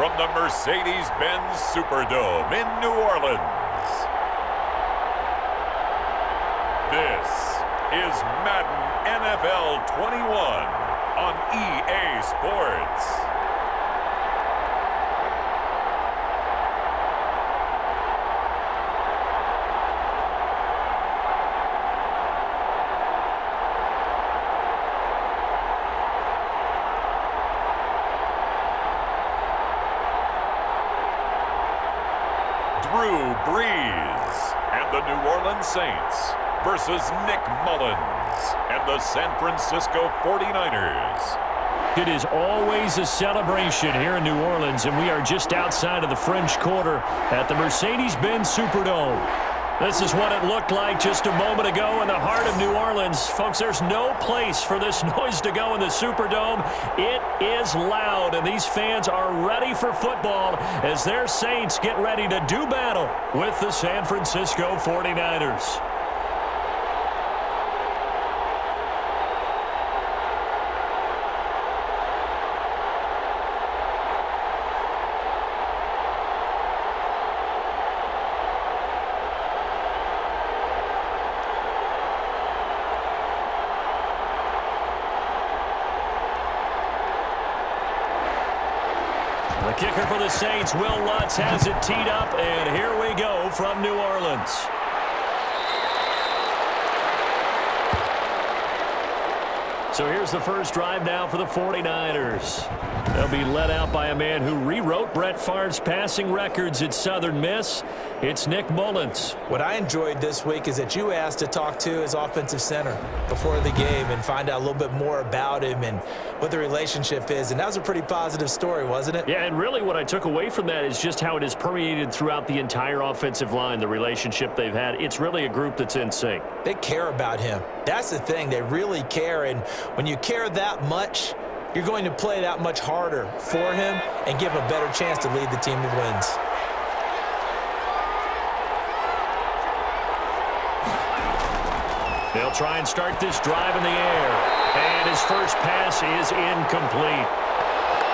from the Mercedes-Benz Superdome in New Orleans. This is Madden NFL 21 on EA Sports. Drew Brees and the New Orleans Saints versus Nick Mullins and the San Francisco 49ers. It is always a celebration here in New Orleans, and we are just outside of the French Quarter at the Mercedes-Benz Superdome. This is what it looked like just a moment ago in the heart of New Orleans. Folks, there's no place for this noise to go in the Superdome. It is loud, and these fans are ready for football as their Saints get ready to do battle with the San Francisco 49ers. The kicker for the Saints, Will Lutz, has it teed up, and here we go from New Orleans. So here's the first drive now for the 49ers. They'll be led out by a man who rewrote Brett Favre's passing records at Southern Miss. It's Nick Mullins. What I enjoyed this week is that you asked to talk to his offensive center before the game and find out a little bit more about him and what the relationship is. And that was a pretty positive story, wasn't it? Yeah, and really what I took away from that is just how it has permeated throughout the entire offensive line, the relationship they've had. It's really a group that's in sync. They care about him. That's the thing. They really care. And when you care that much, you're going to play that much harder for him and give him a better chance to lead the team to wins. They'll try and start this drive in the air. And his first pass is incomplete.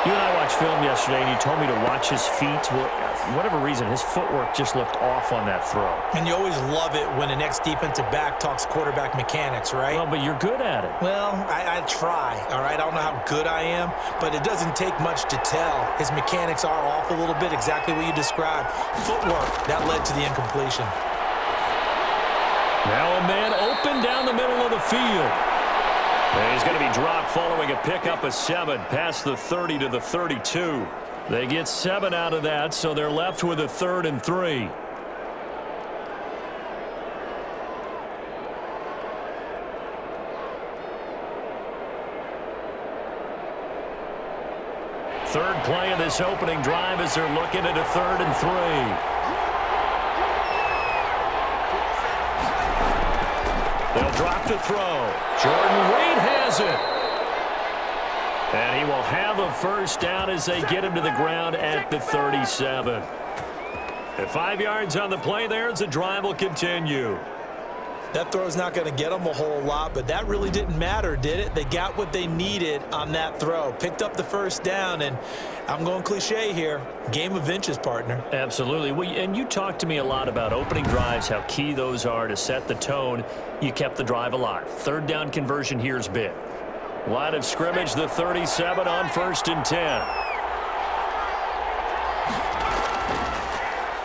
You and I watched film yesterday, and you told me to watch his feet. Well, for whatever reason, his footwork just looked off on that throw. And you always love it when the next defensive back talks quarterback mechanics, right? Well, but you're good at it. Well, I try, all right? I don't know how good I am, but it doesn't take much to tell. His mechanics are off a little bit, exactly what you described. Footwork, that led to the incompletion. Now a man open down the middle of the field. And he's going to be dropped following a pickup of 7 past the 30 to the 32. They get 7 out of that, so they're left with a 3rd and 3. Third play of this opening drive as they're looking at a 3rd and 3. They'll drop to throw. Jordan Reed has it. And he will have a first down as they get him to the ground at the 37. At 5 yards on the play there as the drive will continue. That throw's not going to get them a whole lot, but that really didn't matter, did it? They got what they needed on that throw. Picked up the first down, and I'm going cliche here. Game of inches, partner. Absolutely. Well, and you talked to me a lot about opening drives, how key those are to set the tone. You kept the drive alive. 3rd down conversion here is big. Line of scrimmage, the 37 on 1st and 10.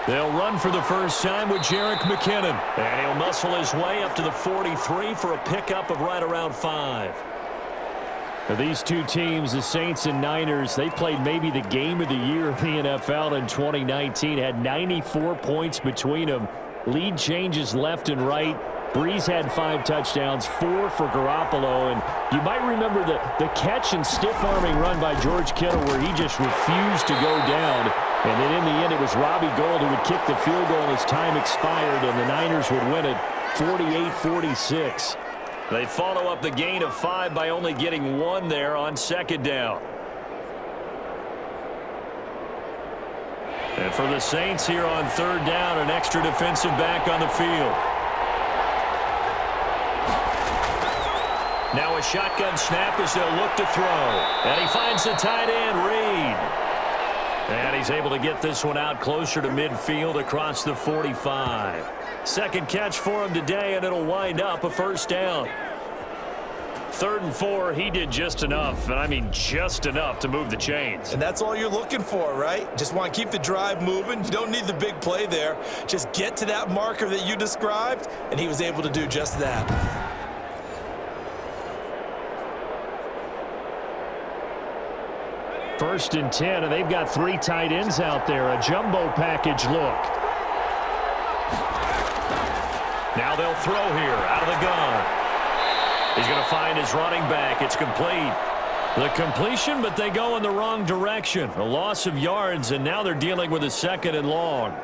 They'll run for the first time with Jerick McKinnon. And he'll muscle his way up to the 43 for a pickup of right around 5. Now, these two teams, the Saints and Niners, they played maybe the game of the year in the NFL in 2019. Had 94 points between them. Lead changes left and right. Brees had 5 touchdowns, 4 for Garoppolo. And you might remember the catch and stiff-arming run by George Kittle where he just refused to go down. And then in the end, it was Robbie Gould who would kick the field goal as time expired, and the Niners would win it 48-46. They follow up the gain of 5 by only getting 1 there on 2nd down. And for the Saints here on 3rd down, an extra defensive back on the field. Now a shotgun snap as they'll look to throw. And he finds the tight end, Reed. And he's able to get this one out closer to midfield across the 45. Second catch for him today, and it'll wind up a first down. 3rd and 4, he did just enough, and I mean just enough to move the chains. And that's all you're looking for, right? Just want to keep the drive moving. You don't need the big play there. Just get to that marker that you described, and he was able to do just that. First and 10, and they've got 3 tight ends out there. A jumbo package look. Now they'll throw here out of the gun. He's going to find his running back. It's complete. The completion, but they go in the wrong direction. A loss of yards, and now they're dealing with a 2nd and long.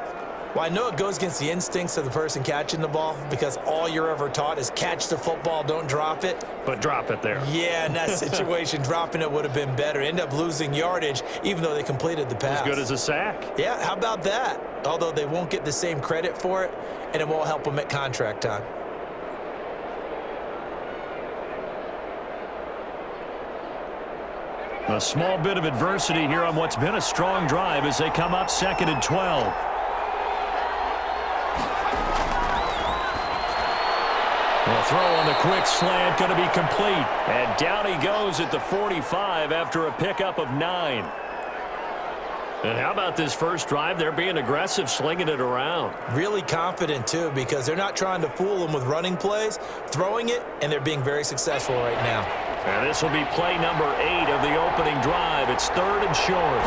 Well, I know it goes against the instincts of the person catching the ball because all you're ever taught is catch the football, don't drop it. But drop it there. Yeah, in that situation, dropping it would have been better. End up losing yardage, even though they completed the pass. As good as a sack. Yeah, how about that? Although they won't get the same credit for it, and it won't help them at contract time. A small bit of adversity here on what's been a strong drive as they come up 2nd and 12. The throw on the quick slant going to be complete. And down he goes at the 45 after a pickup of 9. And how about this first drive? They're being aggressive, slinging it around. Really confident, too, because they're not trying to fool them with running plays, throwing it, and they're being very successful right now. And this will be play number 8 of the opening drive. It's 3rd and short.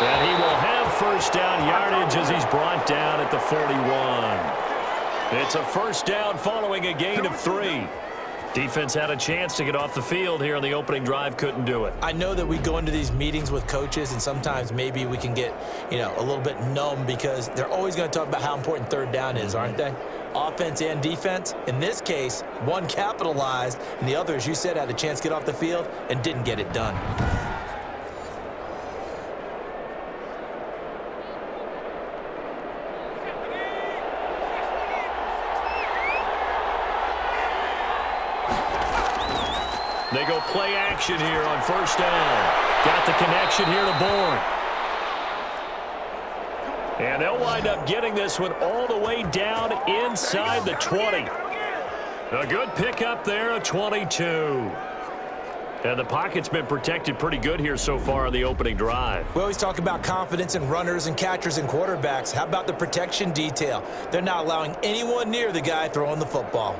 And he will have first down yardage as he's brought down at the 41. It's a first down following a gain of 3. Defense had a chance to get off the field here on the opening drive, couldn't do it. I know that we go into these meetings with coaches, and sometimes maybe we can get, a little bit numb because they're always going to talk about how important 3rd down is, aren't they? Offense and defense. In this case, one capitalized, and the other, as you said, had a chance to get off the field and didn't get it done. They go play action here on first down. Got the connection here to Bourne. And they'll wind up getting this one all the way down inside the 20. A good pickup there, a 22. And the pocket's been protected pretty good here so far on the opening drive. We always talk about confidence in runners and catchers and quarterbacks. How about the protection detail? They're not allowing anyone near the guy throwing the football.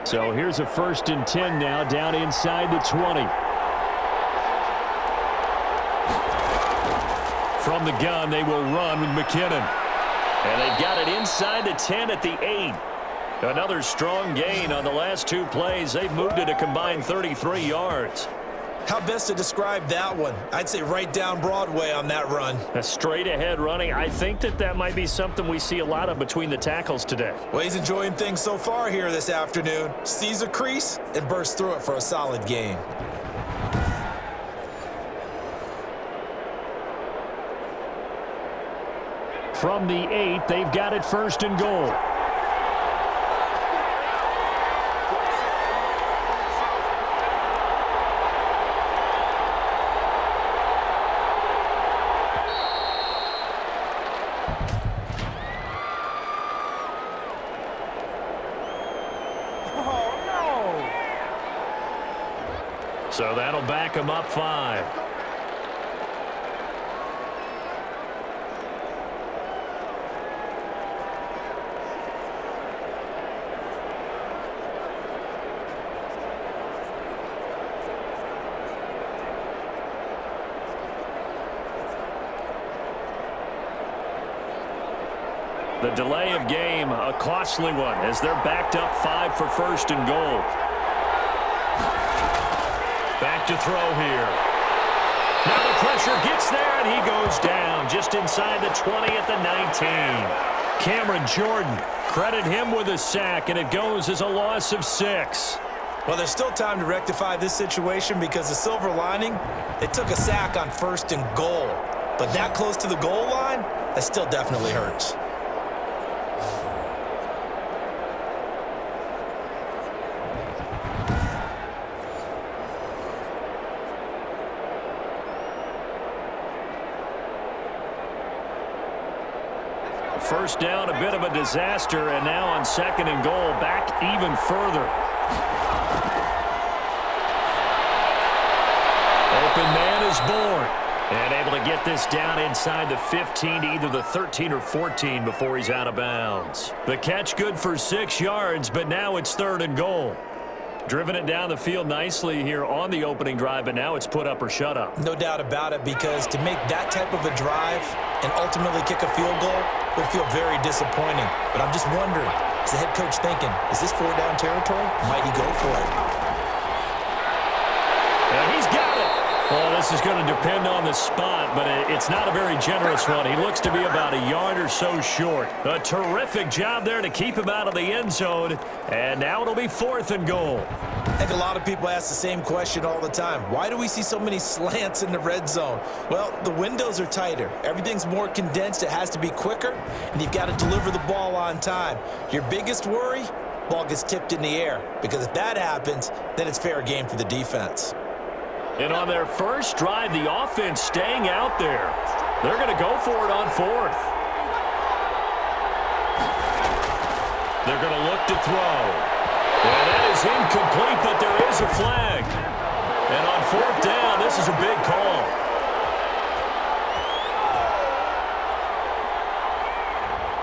So here's a 1st and 10 now down inside the 20. From the gun, they will run with McKinnon. And they've got it inside the 10 at the 8. Another strong gain on the last 2 plays. They've moved it a combined 33 yards. How best to describe that one? I'd say right down Broadway on that run. A straight ahead running. I think that might be something we see a lot of between the tackles today. Well, he's enjoying things so far here this afternoon. Sees a crease and bursts through it for a solid gain. From the 8, they've got it 1st and goal. So that'll back him up 5. The delay of game, a costly one, as they're backed up 5 for 1st and goal. Back to throw here. Now the pressure gets there, and he goes down just inside the 20 at the 19. Cameron Jordan, credit him with a sack, and it goes as a loss of 6. Well, there's still time to rectify this situation because the silver lining, they took a sack on 1st and goal. But that close to the goal line, that still definitely hurts. first down, a bit of a disaster, and now on 2nd and goal, back even further. Open man is born. And able to get this down inside the 15 to either the 13 or 14 before he's out of bounds. The catch good for 6 yards, but now it's 3rd and goal. Driven it down the field nicely here on the opening drive, but now it's put up or shut up. No doubt about it, because to make that type of a drive and ultimately kick a field goal would feel very disappointing. But I'm just wondering, is the head coach thinking, is this 4-down territory? Might he go for it? And he's got it. Well, this is going to depend on the spot, but it's not a very generous one. He looks to be about a yard or so short. A terrific job there to keep him out of the end zone, and now it'll be 4th and goal. I think a lot of people ask the same question all the time. Why do we see so many slants in the red zone? Well, the windows are tighter. Everything's more condensed. It has to be quicker, and you've got to deliver the ball on time. Your biggest worry? Ball gets tipped in the air, because if that happens, then it's fair game for the defense. And on their first drive, the offense staying out there. They're going to go for it on 4th. They're going to look to throw. And that is incomplete, but there is a flag. And on 4th down, this is a big call.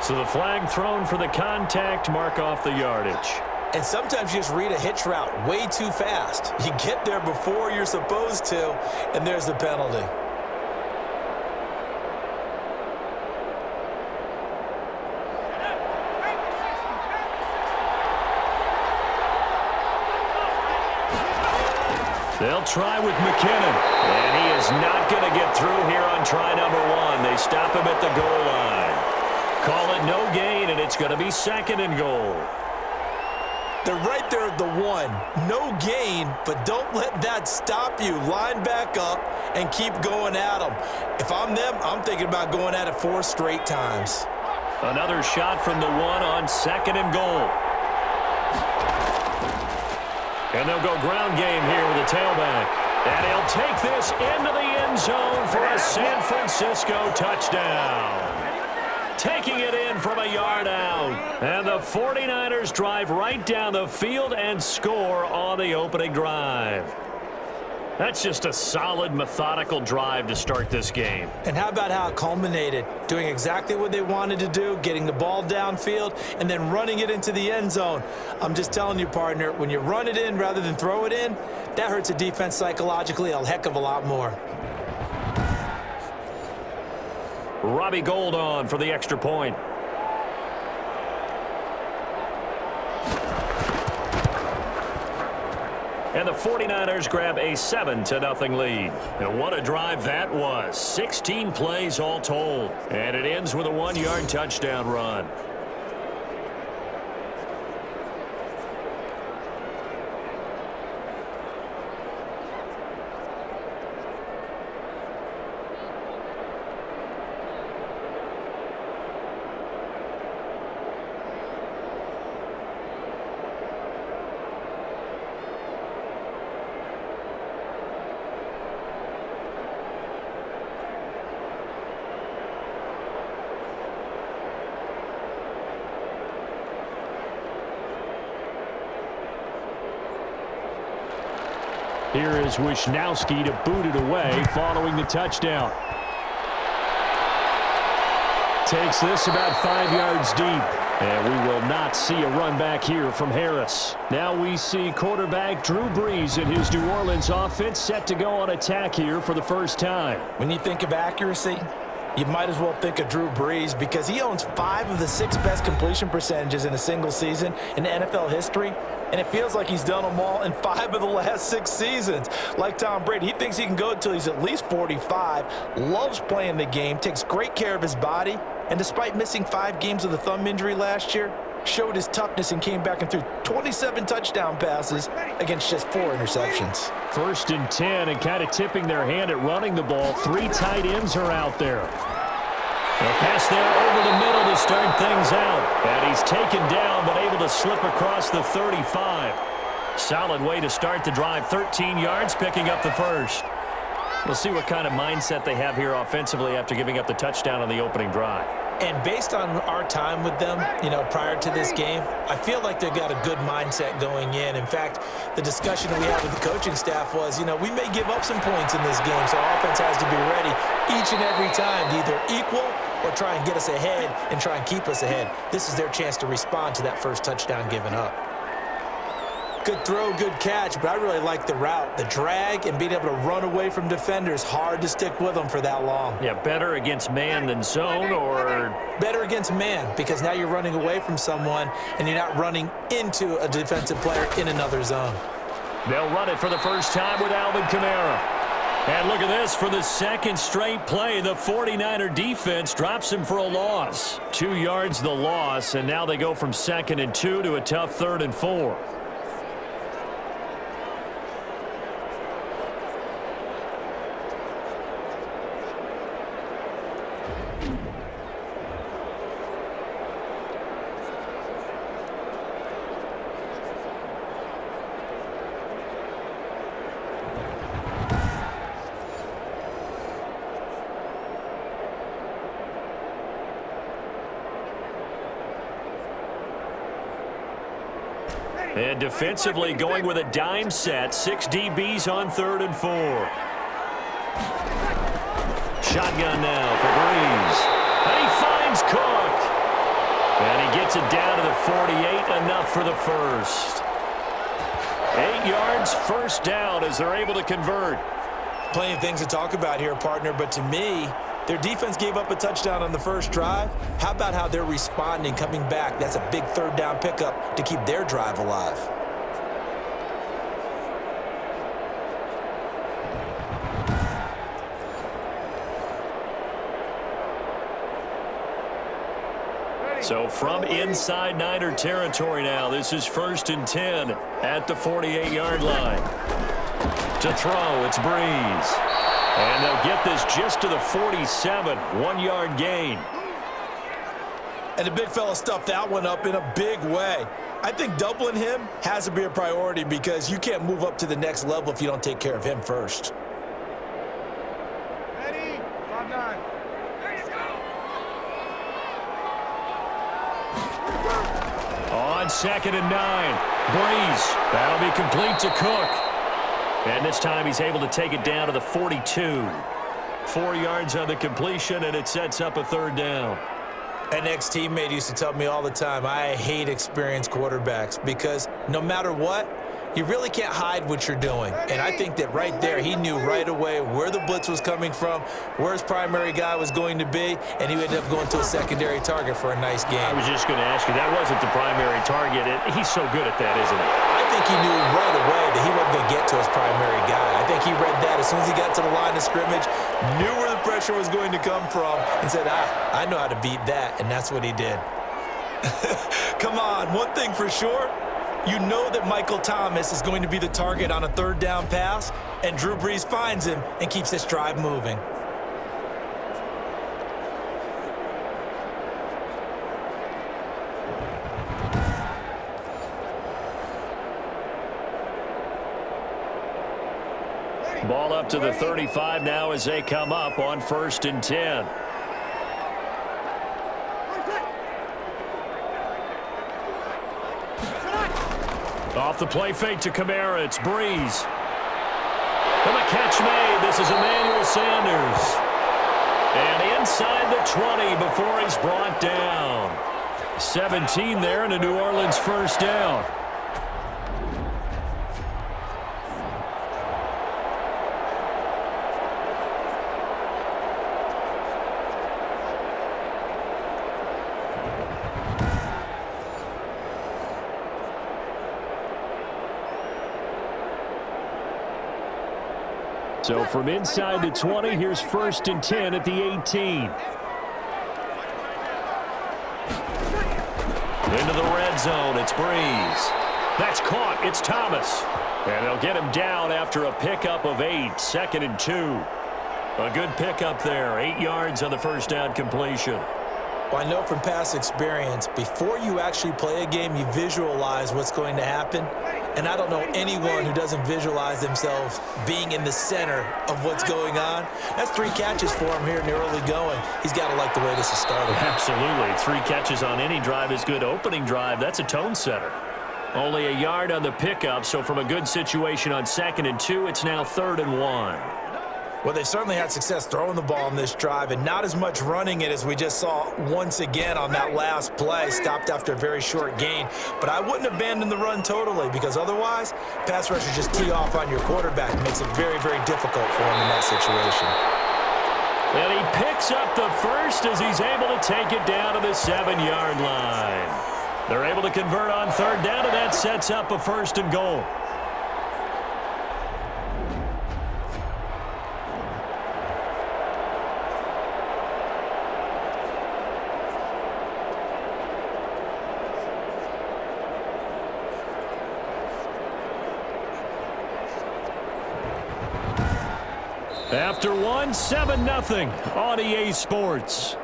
So the flag thrown for the contact, mark off the yardage. And sometimes you just read a hitch route way too fast. You get there before you're supposed to, and there's the penalty. They'll try with McKinnon, and he is not going to get through here on try number 1. They stop him at the goal line. Call it no gain, and it's going to be 2nd and goal. They're right there at the 1. No gain, but don't let that stop you. Line back up and keep going at them. If I'm them, I'm thinking about going at it 4 straight times. Another shot from the 1 on 2nd and goal. And they'll go ground game here with a tailback. And he'll take this into the end zone for a San Francisco touchdown. Taking it in from a yard out. And the 49ers drive right down the field and score on the opening drive. That's just a solid, methodical drive to start this game. And how about how it culminated? Doing exactly what they wanted to do, getting the ball downfield, and then running it into the end zone. I'm just telling you, partner, when you run it in rather than throw it in, that hurts a defense psychologically a heck of a lot more. Robbie Gould on for the extra point. And the 49ers grab a 7-0 lead. And what a drive that was. 16 plays all told. And it ends with a 1-yard touchdown run. Here is Wisnowski to boot it away following the touchdown. Takes this about 5 yards deep. And we will not see a run back here from Harris. Now we see quarterback Drew Brees and his New Orleans offense set to go on attack here for the first time. When you think of accuracy, you might as well think of Drew Brees, because he owns 5 of the 6 best completion percentages in a single season in NFL history. And it feels like he's done them all in 5 of the last 6 seasons. Like Tom Brady, he thinks he can go until he's at least 45, loves playing the game, takes great care of his body, and despite missing 5 games with a thumb injury last year, showed his toughness and came back and threw 27 touchdown passes against just 4 interceptions. 1st and 10, and kind of tipping their hand at running the ball. 3 tight ends are out there. A pass there over the middle to start things out. And he's taken down, but able to slip across the 35. Solid way to start the drive. 13 yards, picking up the first. We'll see what kind of mindset they have here offensively after giving up the touchdown on the opening drive. And based on our time with them, prior to this game, I feel like they've got a good mindset going in. In fact, the discussion we had with the coaching staff was, we may give up some points in this game, so our offense has to be ready each and every time to either equal or try and get us ahead and try and keep us ahead. This is their chance to respond to that first touchdown given up. Good throw, good catch, but I really like the route. The drag and being able to run away from defenders, hard to stick with them for that long. Yeah, better against man than zone, or? Better against man, because now you're running away from someone and you're not running into a defensive player in another zone. They'll run it for the first time with Alvin Kamara. And look at this, for the second straight play, the 49er defense drops him for a loss. 2 yards the loss, and now they go from 2nd and 2 to a tough 3rd and 4. And defensively going with a dime set. 6 DBs on 3rd and 4. Shotgun now for Breeze. And he finds Cook. And he gets it down to the 48. Enough for the first. 8 yards, first down as they're able to convert. Plenty of things to talk about here, partner, but to me, their defense gave up a touchdown on the first drive. How about how they're responding, coming back? That's a big 3rd down pickup to keep their drive alive. So from inside Niner territory now, this is 1st and 10 at the 48-yard line. To throw, it's Breeze. And they'll get this just to the 47, 1-yard gain. And the big fella stuffed that one up in a big way. I think doubling him has to be a priority because you can't move up to the next level if you don't take care of him first. Ready? 5-9. There you go. On 2nd and 9, Breeze. That'll be complete to Cook. And this time he's able to take it down to the 42. 4 yards on the completion, and it sets up a 3rd down. An ex-teammate used to tell me all the time, I hate experienced quarterbacks because no matter what, you really can't hide what you're doing. And I think that right there, he knew right away where the blitz was coming from, where his primary guy was going to be, and he ended up going to a secondary target for a nice game. I was just going to ask you, that wasn't the primary target. He's so good at that, isn't he? I think he knew right away that he wasn't going to get to his primary guy. I think he read that as soon as he got to the line of scrimmage, knew where the pressure was going to come from, and said, I know how to beat that, and that's what he did. Come on, one thing for sure, you know that Michael Thomas is going to be the target on a 3rd down pass, and Drew Brees finds him and keeps this drive moving. Ball up to the 35 now as they come up on 1st and 10. Off the play fake to Kamara, it's Breeze. And the catch made. This is Emmanuel Sanders. And inside the 20 before he's brought down. 17 there and a New Orleans first down. So from inside the 20, here's 1st and 10 at the 18. Into the red zone, it's Breeze. That's caught, it's Thomas. And they'll get him down after a pickup of 8, 2nd and 2. A good pickup there, 8 yards on the first down completion. Well, I know from past experience, before you actually play a game, you visualize what's going to happen. And I don't know anyone who doesn't visualize themselves being in the center of what's going on. That's 3 catches for him here in the early going. He's got to like the way this is starting. Absolutely. 3 catches on any drive is good. Opening drive, that's a tone setter. Only a yard on the pickup, so from a good situation on 2nd and 2, it's now 3rd and 1. Well, they certainly had success throwing the ball on this drive and not as much running it as we just saw once again on that last play. Stopped after a very short gain. But I wouldn't abandon the run totally because otherwise, pass rushers just tee off on your quarterback. It makes it very, very difficult for him in that situation. And he picks up the first as he's able to take it down to the 7-yard line. They're able to convert on 3rd down, and that sets up a 1st and goal. After 1, 7-0 on EA Sports.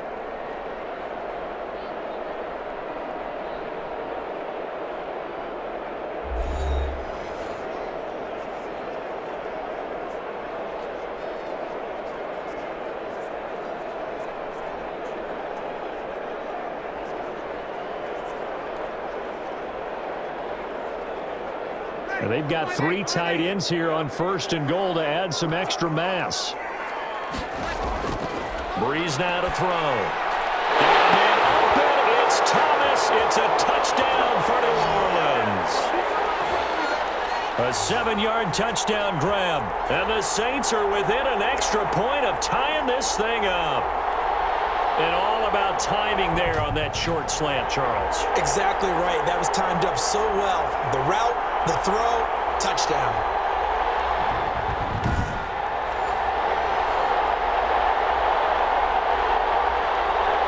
And they've got 3 tight ends here on 1st and goal to add some extra mass. Breeze now to throw. And open, it's Thomas. It's a touchdown for New Orleans. A 7-yard touchdown grab. And the Saints are within an extra point of tying this thing up. And all about timing there on that short slant, Charles. Exactly right. That was timed up so well. The route, the throw, touchdown.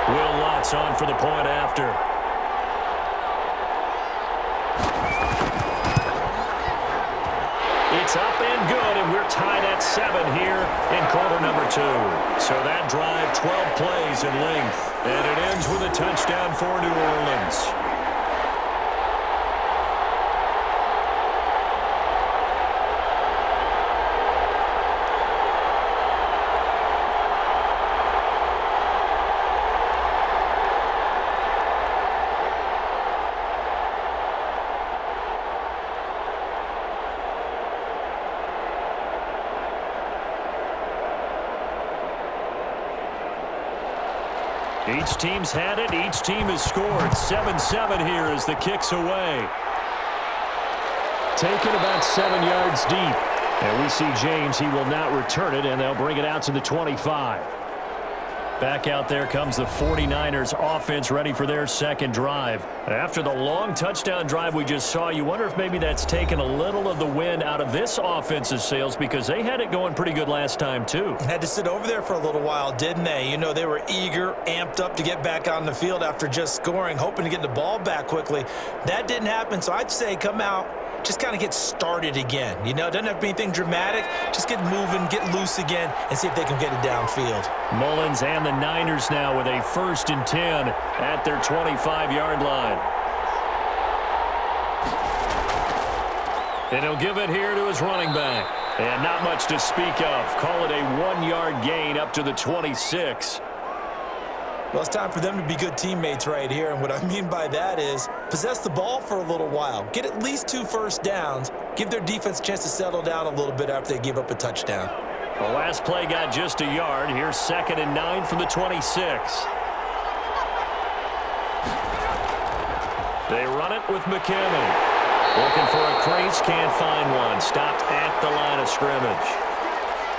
Will Lutz on for the point after. It's up and good, and we're tied at 7 here in quarter number 2. So that drive, 12 plays in length, and it ends with a touchdown for New Orleans. Each team's had it. Each team has scored. 7-7 here as the kick's away. Taken about 7 yards deep. And we see James. He will not return it, and they'll bring it out to the 25. Back out there comes the 49ers offense ready for their 2nd drive. After the long touchdown drive we just saw, you wonder if maybe that's taken a little of the wind out of this offense's sails because they had it going pretty good last time too. Had to sit over there for a little while, didn't they? You know, they were eager, amped up to get back on the field after just scoring, hoping to get the ball back quickly. That didn't happen, so I'd say come out, just kind of get started again. You know, it doesn't have to be anything dramatic. Just get moving, get loose again, and see if they can get it downfield. Mullins and the Niners now with a 1st and 10 at their 25-yard line. And he'll give it here to his running back. And not much to speak of. Call it a 1-yard gain up to the 26. Well, it's time for them to be good teammates right here, and what I mean by that is possess the ball for a little while. Get at least 2 first downs. Give their defense a chance to settle down a little bit after they give up a touchdown. The last play got just a yard. Here's 2nd and 9 from the 26. They run it with McKinnon. Looking for a crease, can't find one. Stopped at the line of scrimmage.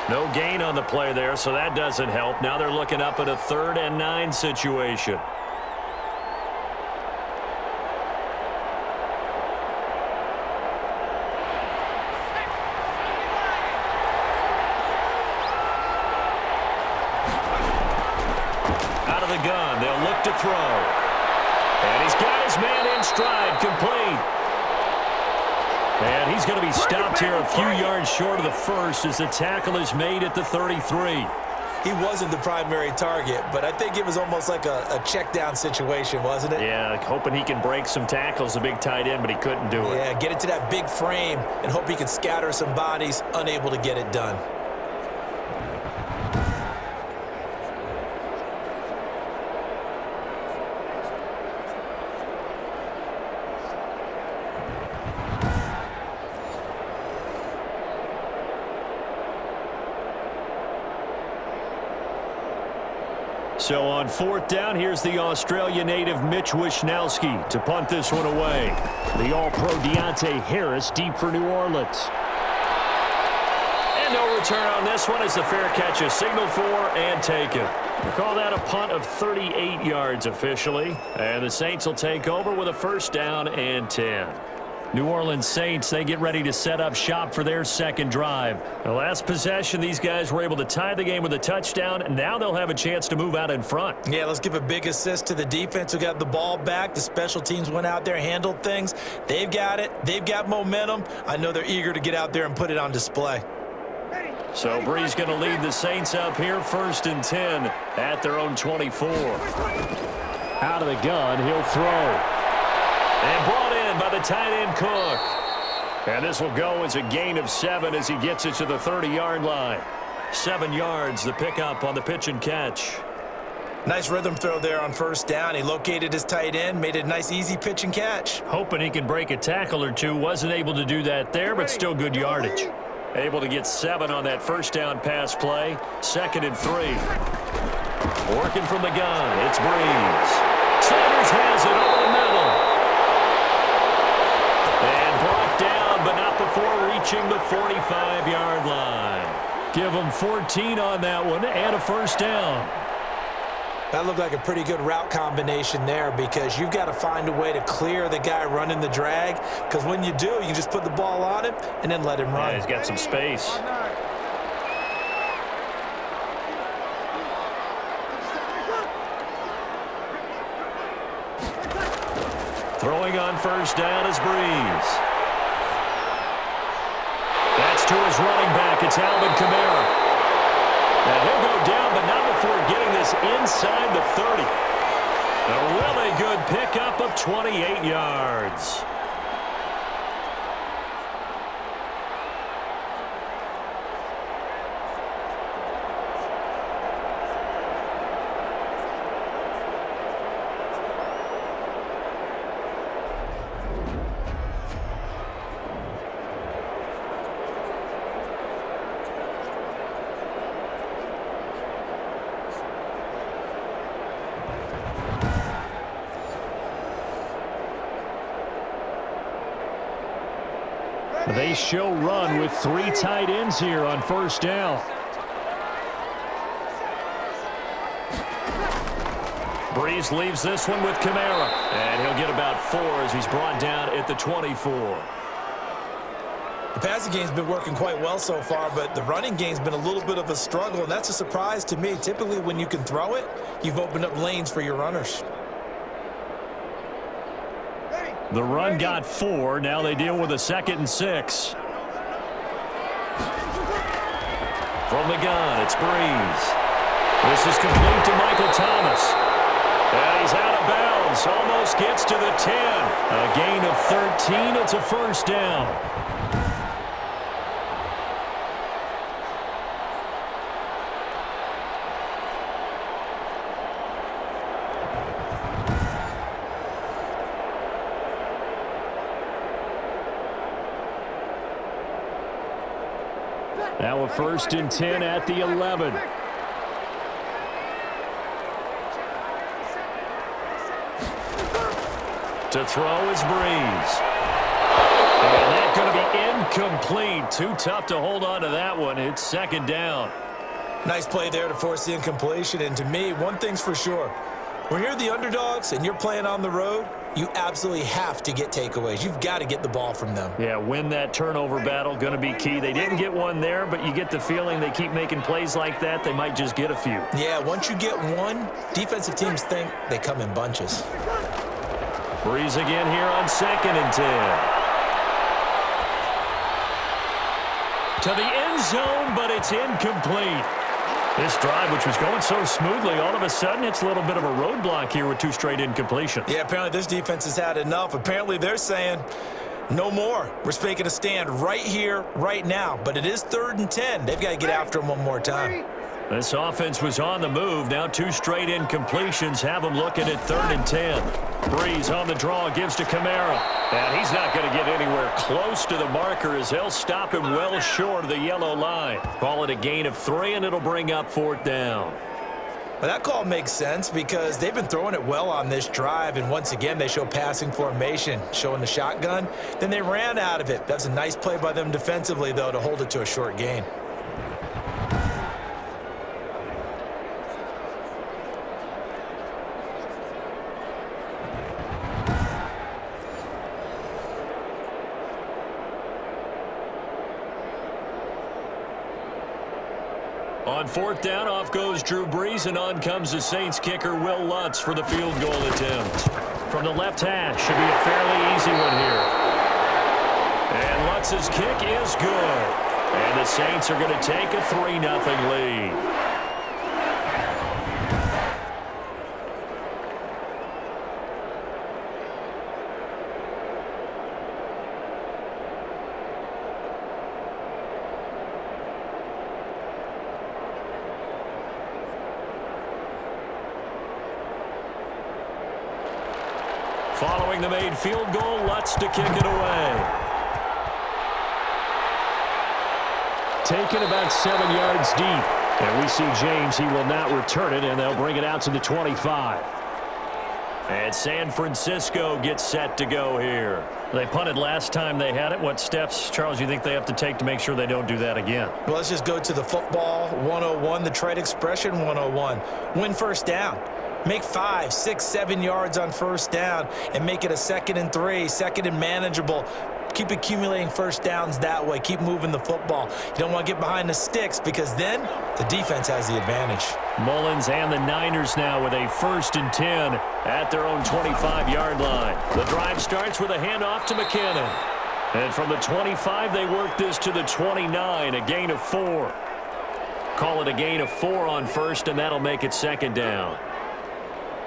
No gain on the play there, so that doesn't help. Now they're looking up at a 3rd and 9 situation. Out of the gun, they'll look to throw. And he's got his man in stride, complete. And he's going to be stopped here a few yards short of the first as the tackle is made at the 33. He wasn't the primary target, but I think it was almost like a check down situation, wasn't it? Yeah, hoping he can break some tackles, a big tight end, but he couldn't do it. Yeah, get it to that big frame and hope he can scatter some bodies, unable to get it done. So on 4th down, here's the Australia native Mitch Wishnowsky to punt this one away. The All-Pro Deontay Harris deep for New Orleans. And no return on this one as the fair catch is signaled for and taken. We call that a punt of 38 yards officially. And the Saints will take over with a 1st down and 10. New Orleans Saints, they get ready to set up shop for their 2nd drive. The last possession, these guys were able to tie the game with a touchdown, and now they'll have a chance to move out in front. Yeah, let's give a big assist to the defense who got the ball back. The special teams went out there, handled things. They've got it. They've got momentum. I know they're eager to get out there and put it on display. So Brees going to lead the Saints up here, 1st and 10 at their own 24. Out of the gun, he'll throw. And brought in by the tight end Cook. And this will go as a gain of 7 as he gets it to the 30-yard line. 7 yards, the pickup on the pitch and catch. Nice rhythm throw there on 1st down. He located his tight end, made it a nice, easy pitch and catch. Hoping he can break a tackle or two. Wasn't able to do that there, but still good yardage. Able to get 7 on that 1st down pass play. 2nd and 3. Working from the gun, it's Brees. Sanders has it over the middle. And brought down, but not before reaching the 45-yard line. Give them 14 on that one and a 1st down. That looked like a pretty good route combination there because you've got to find a way to clear the guy running the drag because when you do, you can just put the ball on him and then let him run. Yeah, he's got some space. Throwing on 1st down is Brees. That's to his running back. It's Alvin Kamara. And he'll go down, but not before getting this inside the 30. A really good pickup of 28 yards. They show run with 3 tight ends here on 1st down. Brees leaves this one with Kamara. And he'll get about 4 as he's brought down at the 24. The passing game's been working quite well so far, but the running game's been a little bit of a struggle, and that's a surprise to me. Typically, when you can throw it, you've opened up lanes for your runners. The run got 4. Now they deal with a 2nd and 6. From the gun, it's Brees. This is complete to Michael Thomas. And he's out of bounds. Almost gets to the 10. A gain of 13. It's a 1st down. Now a 1st and 10 at the 11. To throw is Brees. And that's going to be incomplete. Too tough to hold on to that one. It's 2nd down. Nice play there to force the incompletion. And to me, one thing's for sure. When you're the underdogs and you're playing on the road, you absolutely have to get takeaways. You've got to get the ball from them. Yeah, win that turnover battle, going to be key. They didn't get one there, but you get the feeling they keep making plays like that, they might just get a few. Yeah, once you get one, defensive teams think they come in bunches. Brees again here on 2nd and 10. To the end zone, but it's incomplete. This drive, which was going so smoothly, all of a sudden it's a little bit of a roadblock here with 2 straight incompletions. Yeah, apparently this defense has had enough. Apparently they're saying, no more. We're making a stand right here, right now. But it is 3rd and 10. They've got to get after him one more time. This offense was on the move. Now 2 straight incompletions have them looking at 3rd and 10. Breeze on the draw, gives to Kamara. And he's not going to get anywhere close to the marker as they'll stop him well short of the yellow line. Call it a gain of 3, and it'll bring up 4th down. Well, that call makes sense because they've been throwing it well on this drive, and once again they show passing formation, showing the shotgun. Then they ran out of it. That's a nice play by them defensively, though, to hold it to a short gain. On 4th down, off goes Drew Brees, and on comes the Saints kicker, Will Lutz, for the field goal attempt. From the left hash, should be a fairly easy one here. And Lutz's kick is good. And the Saints are going to take a 3-0 lead. Following the made field goal, Lutz to kick it away. Taken about 7 yards deep. And we see James, he will not return it, and they'll bring it out to the 25. And San Francisco gets set to go here. They punted last time they had it. What steps, Charles, you think they have to take to make sure they don't do that again? Well, let's just go to the football 101, the trade expression 101. Win first down. Make 5, 6, 7 yards on first down and make it a 2nd and 3, 2nd and manageable. Keep accumulating first downs that way. Keep moving the football. You don't want to get behind the sticks because then the defense has the advantage. Mullins and the Niners now with a 1st and 10 at their own 25-yard line. The drive starts with a handoff to McKinnon. And from the 25, they work this to the 29, a gain of 4. Call it a gain of 4 on 1st, and that'll make it 2nd down.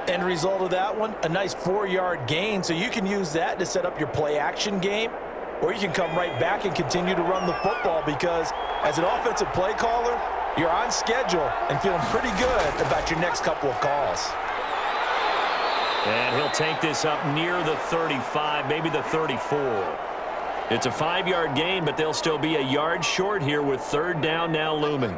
End result of that one, a nice 4-yard gain, so you can use that to set up your play-action game, or you can come right back and continue to run the football because as an offensive play caller, you're on schedule and feeling pretty good about your next couple of calls. And he'll take this up near the 35, maybe the 34. It's a 5-yard gain, but they'll still be a yard short here with 3rd down now looming.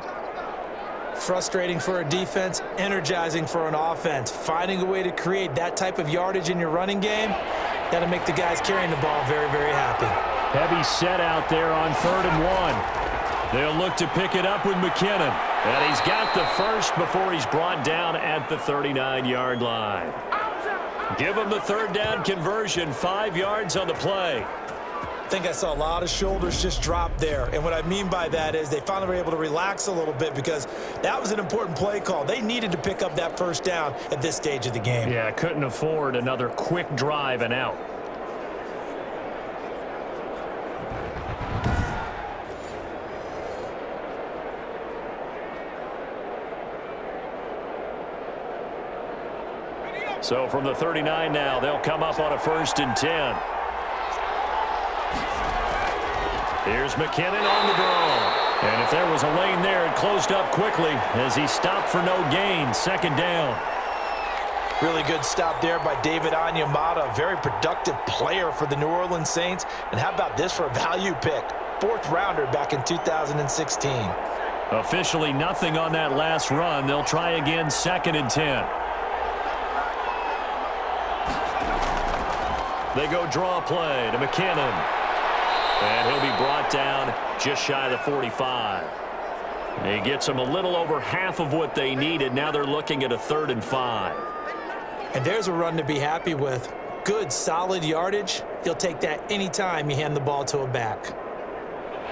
Frustrating for a defense, energizing for an offense. Finding a way to create that type of yardage in your running game, that'll make the guys carrying the ball very, very happy. Heavy set out there on 3rd and 1. They'll look to pick it up with McKinnon. And he's got the first before he's brought down at the 39-yard line. Give him the 3rd down conversion, 5 yards on the play. I think I saw a lot of shoulders just drop there. And what I mean by that is they finally were able to relax a little bit because that was an important play call. They needed to pick up that 1st down at this stage of the game. Yeah, couldn't afford another quick drive and out. So from the 39 now, they'll come up on a 1st and 10. Here's McKinnon on the draw. And if there was a lane there, it closed up quickly as he stopped for no gain. 2nd down. Really good stop there by David Onyemata. Very productive player for the New Orleans Saints. And how about this for a value pick? 4th rounder back in 2016. Officially nothing on that last run. They'll try again 2nd and 10. They go draw play to McKinnon. And he'll be brought down just shy of the 45. He gets them a little over half of what they needed. Now they're looking at a 3rd and 5. And there's a run to be happy with. Good, solid yardage. You'll take that anytime you hand the ball to a back.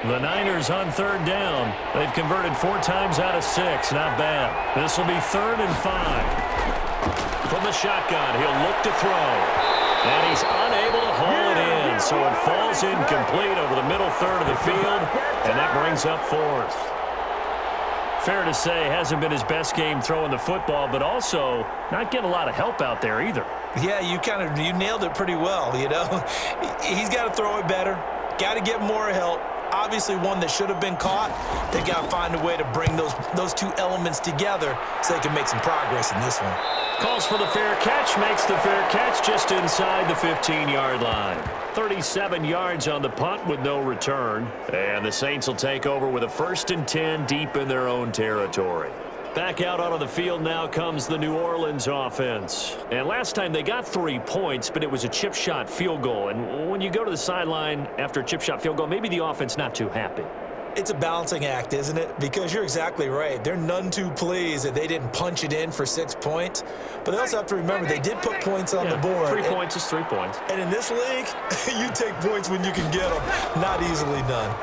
The Niners on 3rd down. They've converted 4 times out of 6. Not bad. This will be 3rd and 5. From the shotgun, he'll look to throw. And he's unable to haul it in, so it falls incomplete over the middle 3rd of the field, and that brings up 4th. Fair to say, hasn't been his best game throwing the football, but also not getting a lot of help out there either. Yeah, you nailed it pretty well, you know. He's got to throw it better, got to get more help. Obviously one that should have been caught. They got to find a way to bring those two elements together so they can make some progress in this one. Calls for the fair catch, makes the fair catch just inside the 15-yard line. 37 yards on the punt with no return. And the Saints will take over with a 1st and 10 deep in their own territory. Back out onto the field now comes the New Orleans offense. And last time they got 3 points, but it was a chip shot field goal. And when you go to the sideline after a chip shot field goal, maybe the offense not too happy. It's a balancing act, isn't it? Because you're exactly right. They're none too pleased that they didn't punch it in for 6 points. But they also have to remember they did put points on the board. 3 points is 3 points. And in this league, you take points when you can get them. Not easily done.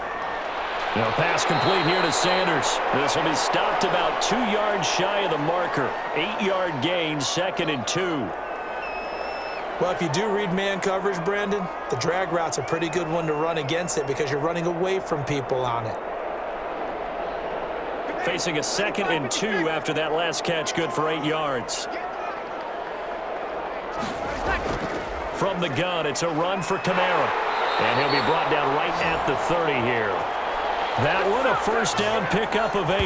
Now pass complete here to Sanders. This will be stopped about 2 yards shy of the marker. 8-yard gain, 2nd and 2. Well, if you do read man coverage, Brandon, the drag route's a pretty good one to run against it because you're running away from people on it. Facing a 2nd and 2 after that last catch, good for 8 yards. From the gun, it's a run for Kamara. And he'll be brought down right at the 30 here. That one, a 1st down pickup of 8.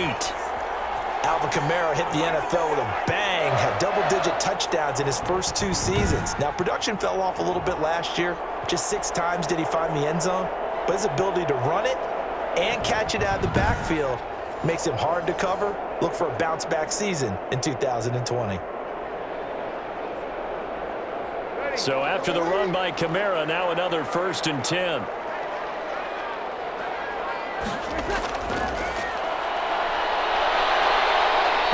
Alvin Kamara hit the NFL with a bang, had double-digit touchdowns in his first 2 seasons. Now, production fell off a little bit last year. Just 6 times did he find the end zone. But his ability to run it and catch it out of the backfield makes him hard to cover. Look for a bounce-back season in 2020. So after the run by Kamara, now another 1st and 10.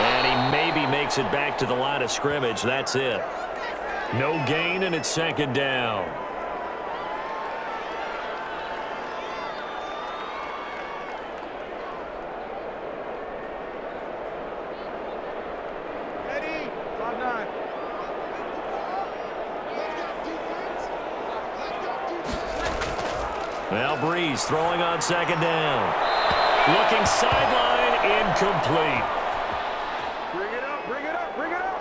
And he maybe makes it back to the line of scrimmage. That's it. No gain, and it's 2nd down. Ready? 5-9. Well, Breeze throwing on 2nd down. Looking sideline, incomplete. Bring it up, bring it up, bring it up.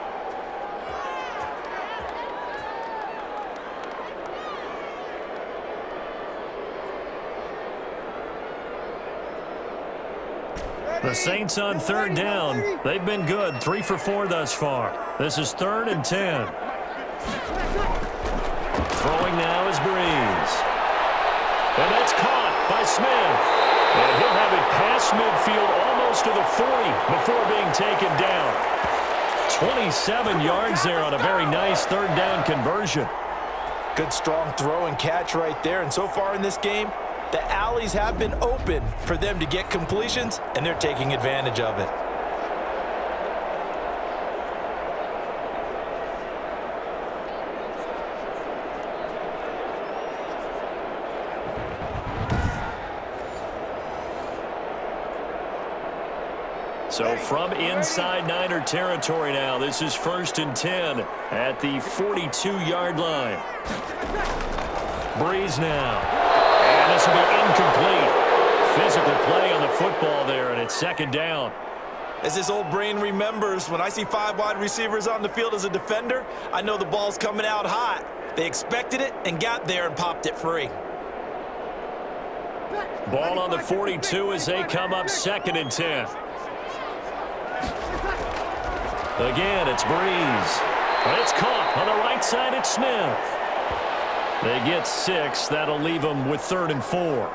The Saints on 3rd down. They've been good, 3 for 4 thus far. This is 3rd and 10. Throwing now is Breeze. And that's caught by Smith. And he'll have it past midfield almost to the 40 before being taken down. 27 yards there on a very nice 3rd down conversion. Good, strong throw and catch right there. And so far in this game, the alleys have been open for them to get completions, and they're taking advantage of it. So from inside Niner territory now, this is 1st and 10 at the 42-yard line. Breeze now. And this will be incomplete. Physical play on the football there, and it's 2nd down. As this old brain remembers, when I see 5 wide receivers on the field as a defender, I know the ball's coming out hot. They expected it and got there and popped it free. Ball on the 42 as they come up 2nd and 10. Again, it's Breeze. But it's caught on the right side. It's Smith. They get 6. That'll leave them with 3rd and 4.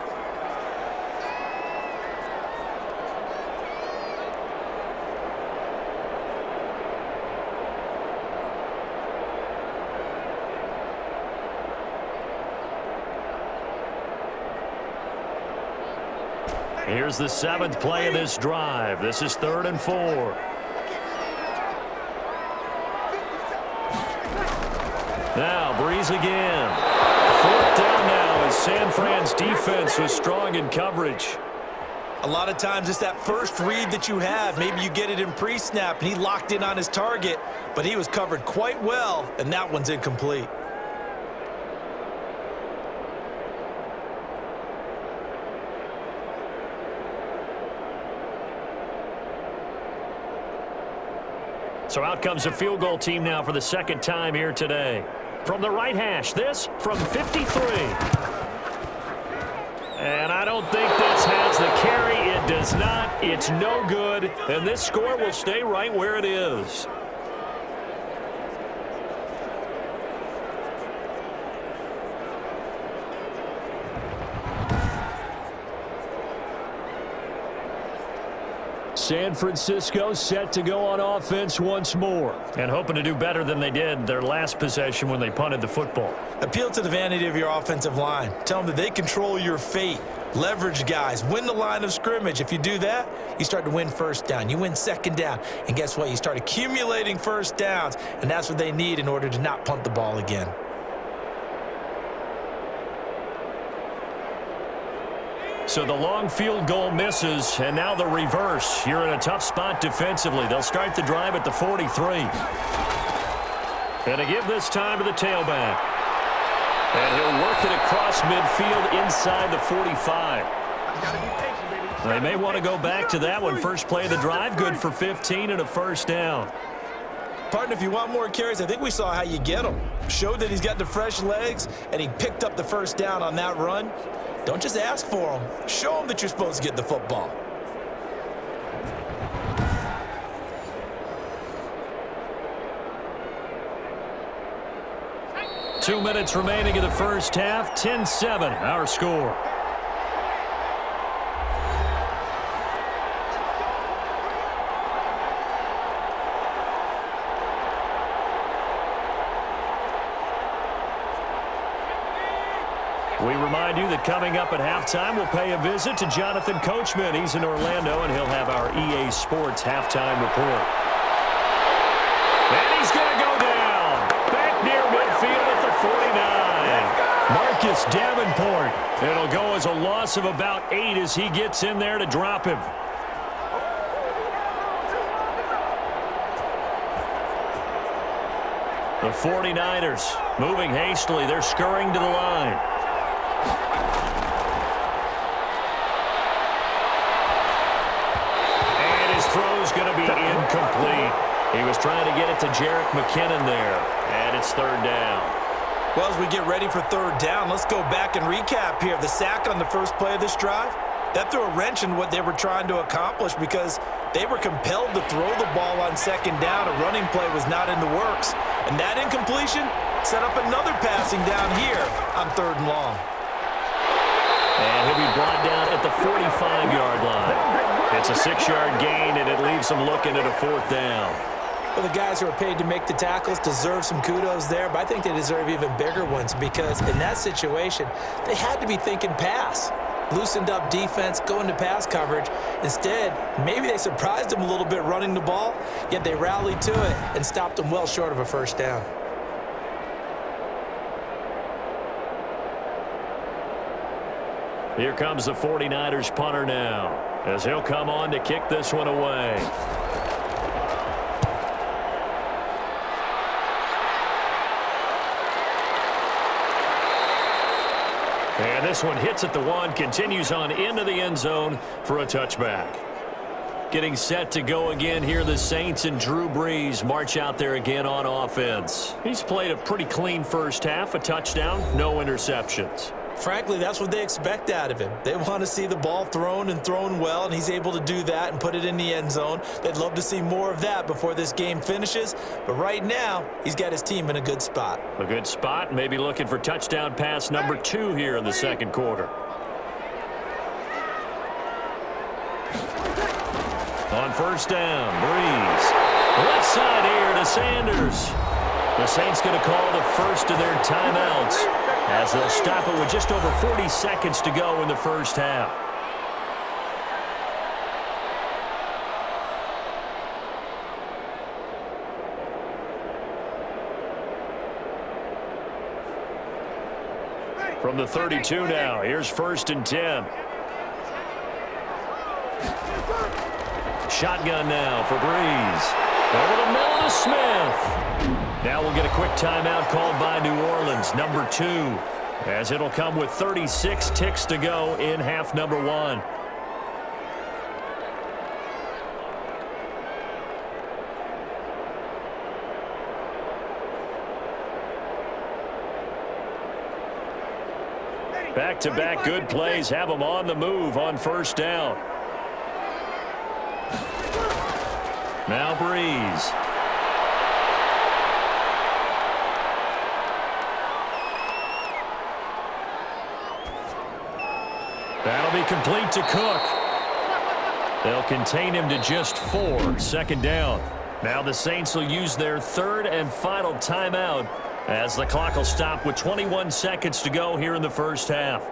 Here's the 7th play of this drive. This is 3rd and 4. Now, Breeze again. 4th down now as San Fran's defense was strong in coverage. A lot of times it's that first read that you have. Maybe you get it in pre-snap, and he locked in on his target, but he was covered quite well, and that one's incomplete. So out comes a field goal team now for the second time here today. From the right hash, this from 53. And I don't think this has the carry. It does not. It's no good. And this score will stay right where it is. San Francisco set to go on offense once more and hoping to do better than they did their last possession when they punted the football. Appeal to the vanity of your offensive line. Tell them that they control your fate. Leverage guys. Win the line of scrimmage. If you do that, you start to win first down. You win second down. And guess what? You start accumulating first downs. And that's what they need in order to not punt the ball again. So the long field goal misses, and now the reverse. You're in a tough spot defensively. They'll start the drive at the 43. And to give this time to the tailback. And he'll work it across midfield inside the 45. They may want to go back to that one. First play of the drive, good for 15 and a first down. Partner, if you want more carries, I think we saw how you get him. Showed that he's got the fresh legs, and he picked up the first down on that run. Don't just ask for them. Show them that you're supposed to get the football. Two minutes remaining in the first half. 10-7, our score. We remind you that coming up at halftime, we'll pay a visit to Jonathan Coachman. He's in Orlando, and he'll have our EA Sports halftime report. And he's going to go down. Back near midfield at the 49. Marcus Davenport. It'll go as a loss of about 8 as he gets in there to drop him. The 49ers moving hastily. They're scurrying to the line. Throw's going to be incomplete. He was trying to get it to Jerick McKinnon there, and it's third down. Well, as we get ready for third down, let's go back and recap here. The sack on the first play of this drive, that threw a wrench in what they were trying to accomplish because they were compelled to throw the ball on second down. A running play was not in the works, and that incompletion set up another passing down here on third and long. And he'll be brought down at the 45-yard line. It's a 6-yard gain, and it leaves them looking at a fourth down. Well, the guys who are paid to make the tackles deserve some kudos there, but I think they deserve even bigger ones because in that situation, they had to be thinking pass. Loosened up defense, going to pass coverage. Instead, maybe they surprised them a little bit running the ball, yet they rallied to it and stopped them well short of a first down. Here comes the 49ers punter now, as he'll come on to kick this one away. And this one hits at the 1, continues on into the end zone for a touchback. Getting set to go again here, the Saints and Drew Brees march out there again on offense. He's played a pretty clean first half, a touchdown, no interceptions. Frankly, that's what they expect out of him. They want to see the ball thrown and thrown well, and he's able to do that and put it in the end zone. They'd love to see more of that before this game finishes, but right now, he's got his team in a good spot. A good spot, maybe looking for touchdown pass number 2 here in the second quarter. On first down, Brees. Left side here to Sanders. The Saints going to call the first of their timeouts as they'll stop it with just over 40 seconds to go in the first half. From the 32 now, here's first and 10. Shotgun now for Brees. Over the middle to Smith. Now we'll get a quick timeout called by New Orleans, number 2, as it'll come with 36 ticks to go in half number 1. Back-to-back good plays have them on the move on first down. Now Breeze. That'll be complete to Cook. They'll contain him to just 4. Second down. Now the Saints will use their third and final timeout as the clock will stop with 21 seconds to go here in the first half.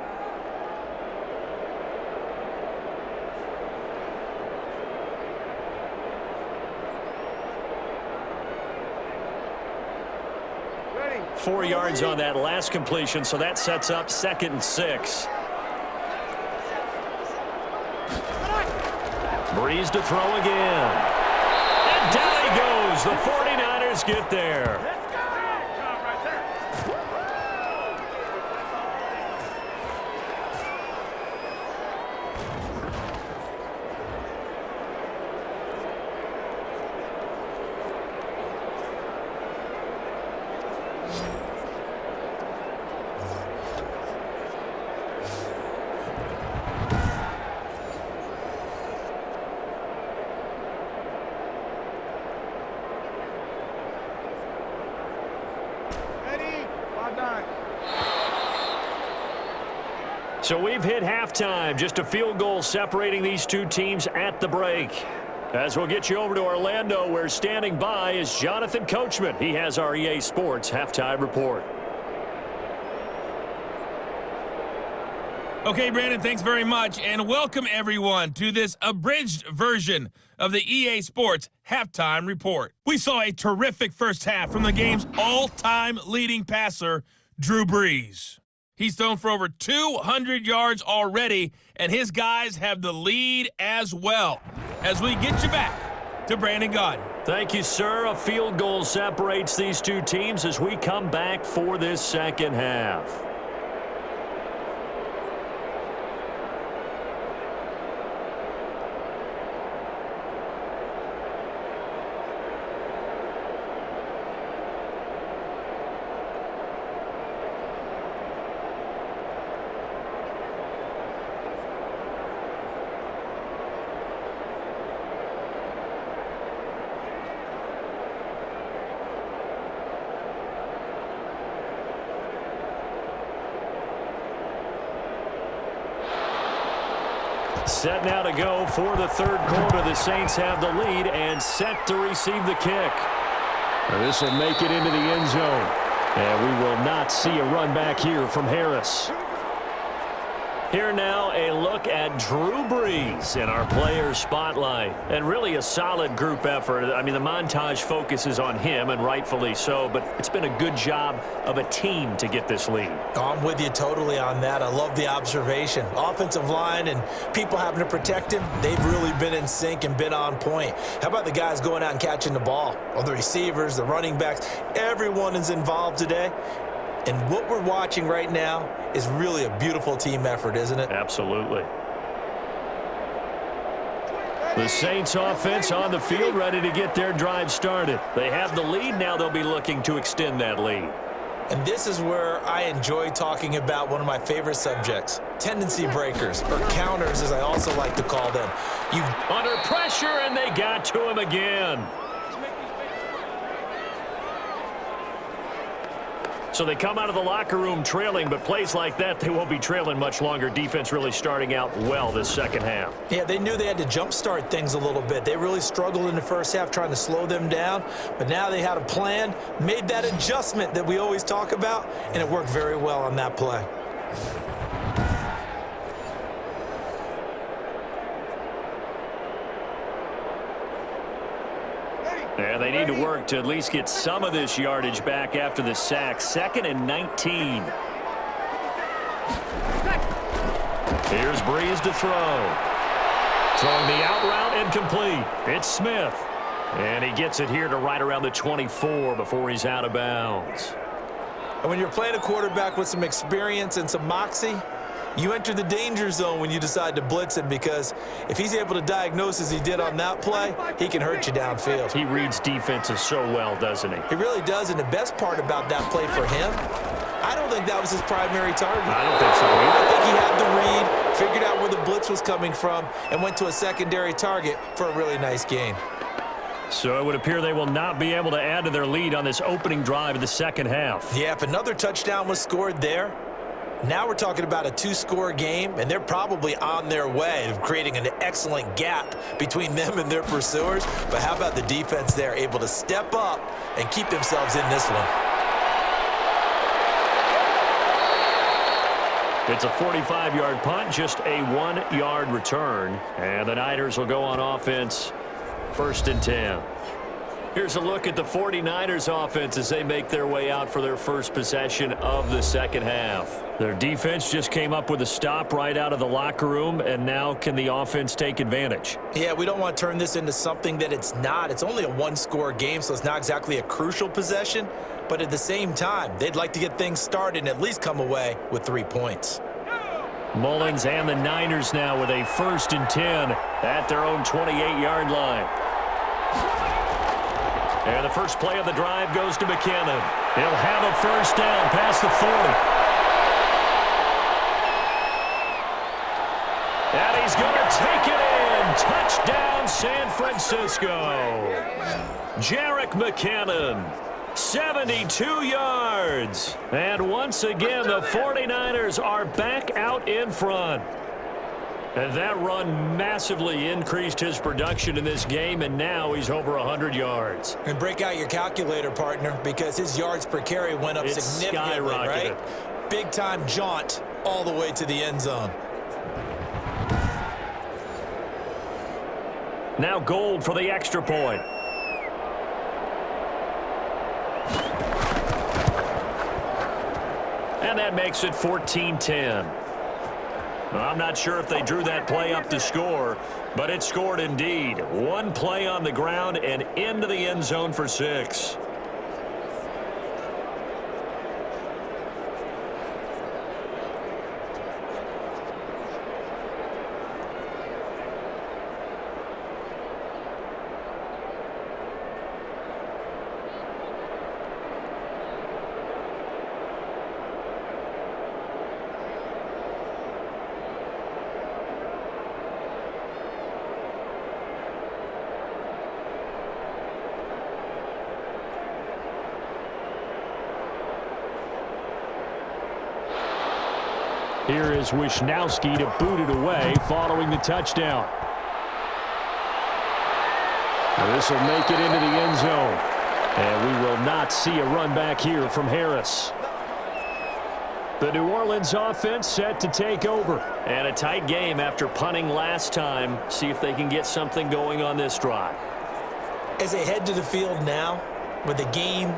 Ready. 4 yards on that last completion, so that sets up 2nd and 6. Breeze to throw again. And down he goes. The 49ers get there. So we've hit halftime. Just a field goal separating these two teams at the break. As we'll get you over to Orlando, where standing by is Jonathan Coachman. He has our EA Sports halftime report. Okay, Brandon, thanks very much, and welcome everyone to this abridged version of the EA Sports halftime report. We saw a terrific first half from the game's all-time leading passer, Drew Brees. He's thrown for over 200 yards already, and his guys have the lead as well. As we get you back to Brandon Gaudin. Thank you, sir. A field goal separates these two teams as we come back for this second half. Set now to go for the third quarter. The Saints have the lead and set to receive the kick. This will make it into the end zone. And we will not see a run back here from Harris. Here now, a look at Drew Brees in our player spotlight. And really a solid group effort. I mean, the montage focuses on him, and rightfully so, but it's been a good job of a team to get this lead. I'm with you totally on that. I love the observation. Offensive line and people having to protect him, they've really been in sync and been on point. How about the guys going out and catching the ball? Or the receivers, the running backs, everyone is involved today. And what we're watching right now is really a beautiful team effort, isn't it? Absolutely. The Saints offense on the field, ready to get their drive started. They have the lead. Now they'll be looking to extend that lead. And this is where I enjoy talking about one of my favorite subjects, tendency breakers, or counters as I also like to call them. Under pressure, and they got to him again. So they come out of the locker room trailing, but plays like that, they won't be trailing much longer. Defense really starting out well this second half. Yeah, they knew they had to jumpstart things a little bit. They really struggled in the first half trying to slow them down, but now they had a plan, made that adjustment that we always talk about, and it worked very well on that play. And they need to work to at least get some of this yardage back after the sack. 2nd and 19. Here's Breeze to throw. Throwing the out route incomplete. It's Smith. And he gets it here to right around the 24 before he's out of bounds. And when you're playing a quarterback with some experience and some moxie, you enter the danger zone when you decide to blitz him, because if he's able to diagnose as he did on that play, he can hurt you downfield. He reads defenses so well, doesn't he? He really does, and the best part about that play for him I don't think that was his primary target. I don't think so either. I think he had the read, figured out where the blitz was coming from, and went to a secondary target for a really nice gain. So it would appear they will not be able to add to their lead on this opening drive of the second half. Yeah, if another touchdown was scored there, now we're talking about a 2-score game, and they're probably on their way of creating an excellent gap between them and their pursuers. But how about the defense there, able to step up and keep themselves in this one? It's a 45-yard punt, just a 1-yard return. And the Niners will go on offense, 1st and 10. Here's a look at the 49ers offense as they make their way out for their first possession of the second half. Their defense just came up with a stop right out of the locker room, and now can the offense take advantage? Yeah, we don't want to turn this into something that it's not. It's only a 1-score game, so it's not exactly a crucial possession. But at the same time, they'd like to get things started and at least come away with 3 points. Mullins and the Niners now with a 1st and 10 at their own 28-yard line. And the first play of the drive goes to McKinnon. He'll have a first down past the 40. And he's going to take it in. Touchdown, San Francisco. Jerick McKinnon, 72 yards. And once again, the 49ers are back out in front. And that run massively increased his production in this game, and now he's over 100 yards. And break out your calculator, partner, because his yards per carry went up significantly, right? Big-time jaunt all the way to the end zone. Now Gold for the extra point. And that makes it 14-10. I'm not sure if they drew that play up to score, but it scored indeed. One play on the ground and into the end zone for 6. Here is Wishnowski to boot it away following the touchdown. This will make it into the end zone. And we will not see a run back here from Harris. The New Orleans offense set to take over. And a tight game after punting last time. See if they can get something going on this drive. As they head to the field now, with the game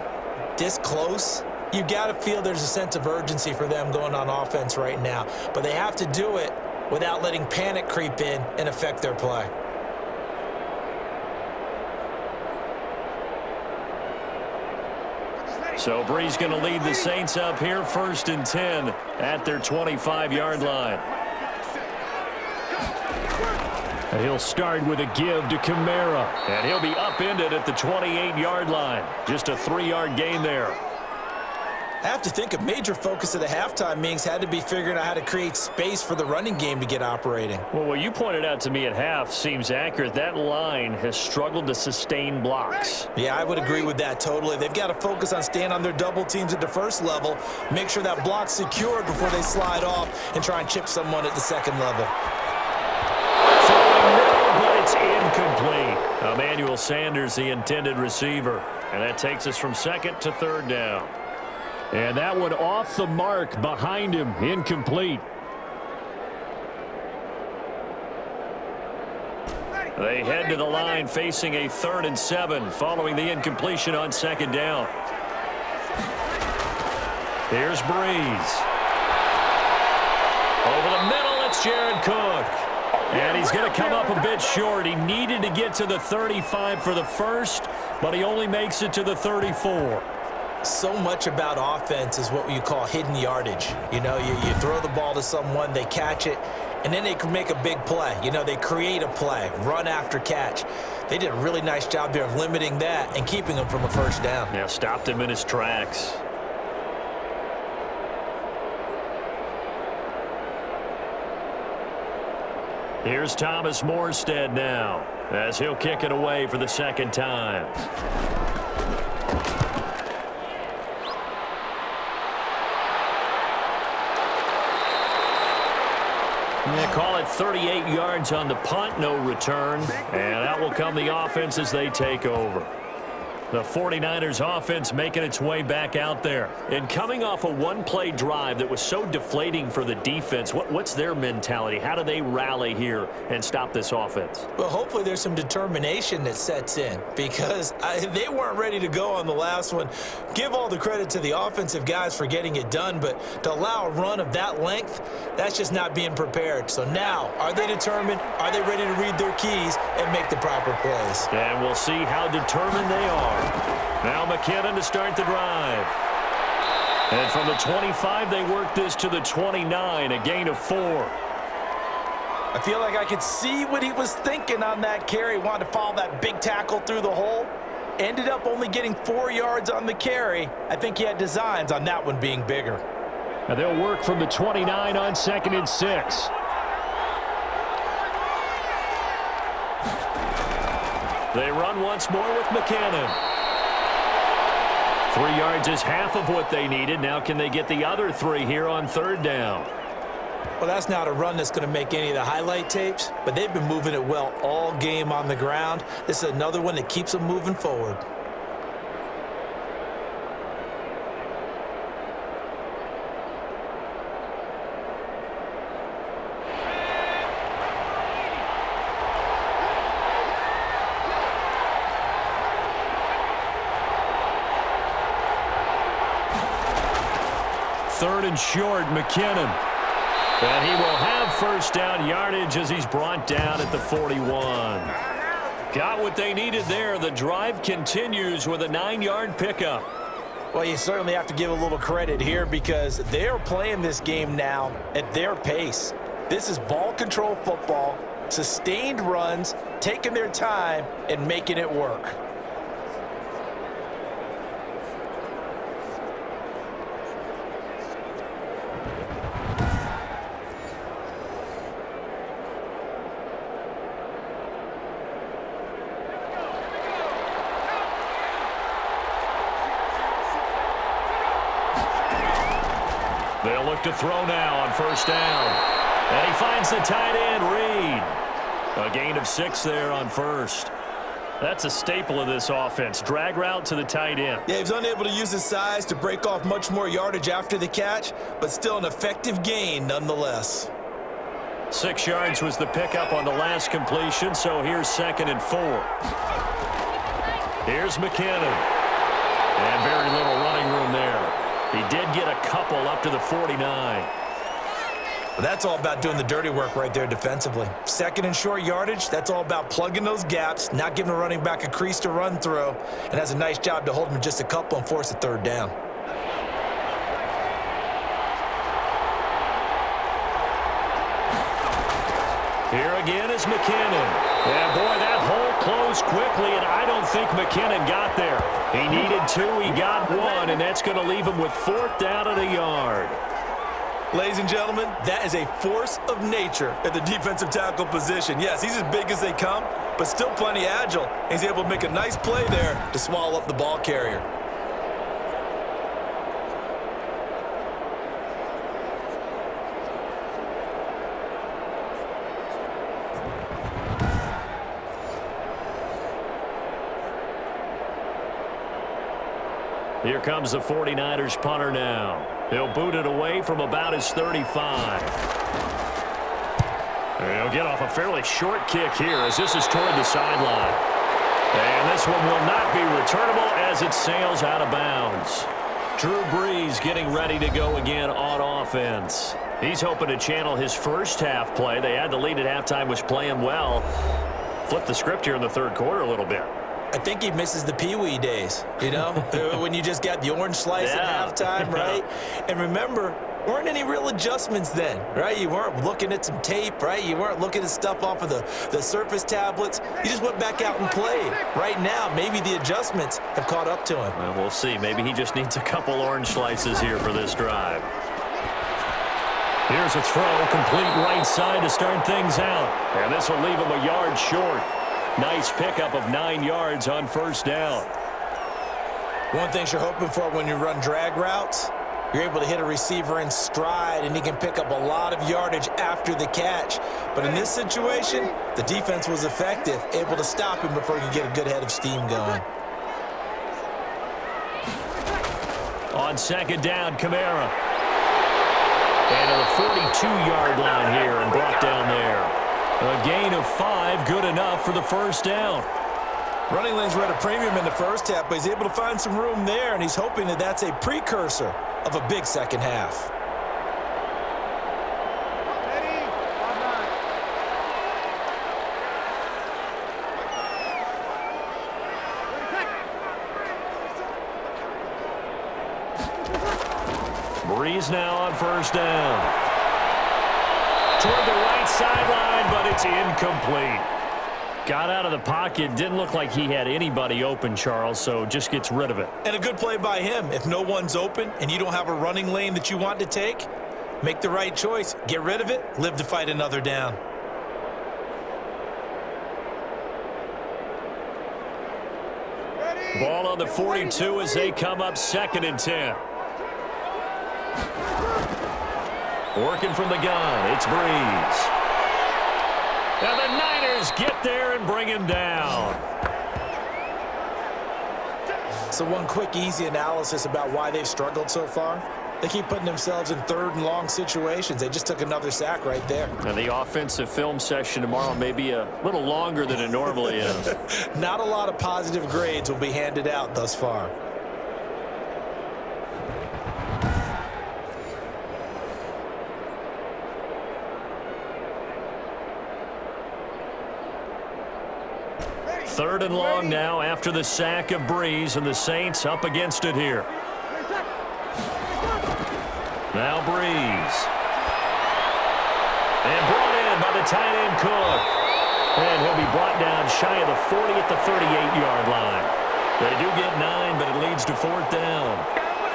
this close, you got to feel there's a sense of urgency for them going on offense right now. But they have to do it without letting panic creep in and affect their play. So Bree's going to lead the Saints up here, 1st and 10 at their 25-yard line. And he'll start with a give to Kamara. And he'll be upended at the 28-yard line. Just a 3-yard gain there. I have to think a major focus of the halftime meetings had to be figuring out how to create space for the running game to get operating. Well, what you pointed out to me at half seems accurate. That line has struggled to sustain blocks. Yeah, I would agree with that totally. They've got to focus on staying on their double teams at the first level, make sure that block's secured before they slide off and try and chip someone at the second level. But it's incomplete. Emmanuel Sanders, the intended receiver. And that takes us from 2nd to 3rd down. And that one off the mark behind him, incomplete. They head to the line facing a 3rd and 7 following the incompletion on 2nd down. Here's Breeze. Over the middle, it's Jared Cook. And he's going to come up a bit short. He needed to get to the 35 for the first, but he only makes it to the 34. So much about offense is what you call hidden yardage. You know, you throw the ball to someone, they catch it, and then they can make a big play. You know, they create a play, run after catch. They did a really nice job there of limiting that and keeping him from a first down. Yeah, stopped him in his tracks. Here's Thomas Morstead now as he'll kick it away for the second time. They call it 38 yards on the punt, no return. And out will come the offense as they take over. The 49ers offense making its way back out there. And coming off a one-play drive that was so deflating for the defense, what's their mentality? How do they rally here and stop this offense? Well, hopefully there's some determination that sets in because they weren't ready to go on the last one. Give all the credit to the offensive guys for getting it done, but to allow a run of that length, that's just not being prepared. So now, are they determined? Are they ready to read their keys and make the proper plays? And we'll see how determined they are. Now McKinnon to start the drive. And from the 25, they work this to the 29, a gain of 4. I feel like I could see what he was thinking on that carry. Wanted to follow that big tackle through the hole. Ended up only getting 4 yards on the carry. I think he had designs on that one being bigger. Now they'll work from the 29 on 2nd and 6. They run once more with McKinnon. 3 yards is half of what they needed. Now can they get the other 3 here on 3rd down? Well, that's not a run that's going to make any of the highlight tapes, but they've been moving it well all game on the ground. This is another one that keeps them moving forward. Third and short, McKinnon. And he will have first down yardage as he's brought down at the 41. Got what they needed there. The drive continues with a 9-yard pickup. Well, you certainly have to give a little credit here because they're playing this game now at their pace. This is ball control football, sustained runs, taking their time and making it work. They'll look to throw now on first down. And he finds the tight end, Reed. A gain of 6 there on first. That's a staple of this offense. Drag route to the tight end. Yeah, he was unable to use his size to break off much more yardage after the catch, but still an effective gain nonetheless. 6 yards was the pickup on the last completion, so here's 2nd and 4. Here's McKinnon. And very little running room there. He did get a couple up to the 49. But that's all about doing the dirty work right there defensively. 2nd and short yardage, that's all about plugging those gaps, not giving a running back a crease to run through, and has a nice job to hold him just a couple and force a 3rd down. Here again is McKinnon. And boy, that hole closed quickly, and I don't think McKinnon got there. He needed 2, he got 1, and that's going to leave him with 4th down and a yard. Ladies and gentlemen, that is a force of nature at the defensive tackle position. Yes, he's as big as they come, but still plenty agile. He's able to make a nice play there to swallow up the ball carrier. Here comes the 49ers punter now. He'll boot it away from about his 35. He'll get off a fairly short kick here as this is toward the sideline. And this one will not be returnable as it sails out of bounds. Drew Brees getting ready to go again on offense. He's hoping to channel his first half play. They had the lead at halftime, was playing well. Flip the script here in the 3rd quarter a little bit. I think he misses the Pee-wee days, you know, when you just got the orange slice at halftime, right? And remember, weren't any real adjustments then, right? You weren't looking at some tape, right? You weren't looking at stuff off of the Surface tablets. You just went back out and played. Right now, maybe the adjustments have caught up to him. Well, we'll see. Maybe he just needs a couple orange slices here for this drive. Here's a throw, complete right side to start things out. And this will leave him a yard short. Nice pickup of 9 yards on first down. One thing you're hoping for when you run drag routes, you're able to hit a receiver in stride, and he can pick up a lot of yardage after the catch. But in this situation, the defense was effective, able to stop him before he could get a good head of steam going. On second down, Kamara. And to the 42-yard line here and brought down there. A gain of 5, good enough for the first down. Running lanes were at a premium in the first half, but he's able to find some room there, and he's hoping that that's a precursor of a big second half. Breeze now on first down. Toward the right sideline, but it's incomplete. Got out of the pocket. Didn't look like he had anybody open, Charles, so just gets rid of it. And a good play by him. If no one's open and you don't have a running lane that you want to take, make the right choice. Get rid of it. Live to fight another down. Ball on the 42 as they come up 2nd and 10. Working from the gun, it's Breeze. And the Niners get there and bring him down. So one quick, easy analysis about why they've struggled so far. They keep putting themselves in 3rd and long situations. They just took another sack right there. And the offensive film session tomorrow may be a little longer than it normally is. Not a lot of positive grades will be handed out thus far. Third and long now after the sack of Breeze, and the Saints up against it here. Now Breeze. And brought in by the tight end Cook. And he'll be brought down shy of the 40 at the 38-yard line. They do get 9, but it leads to 4th down.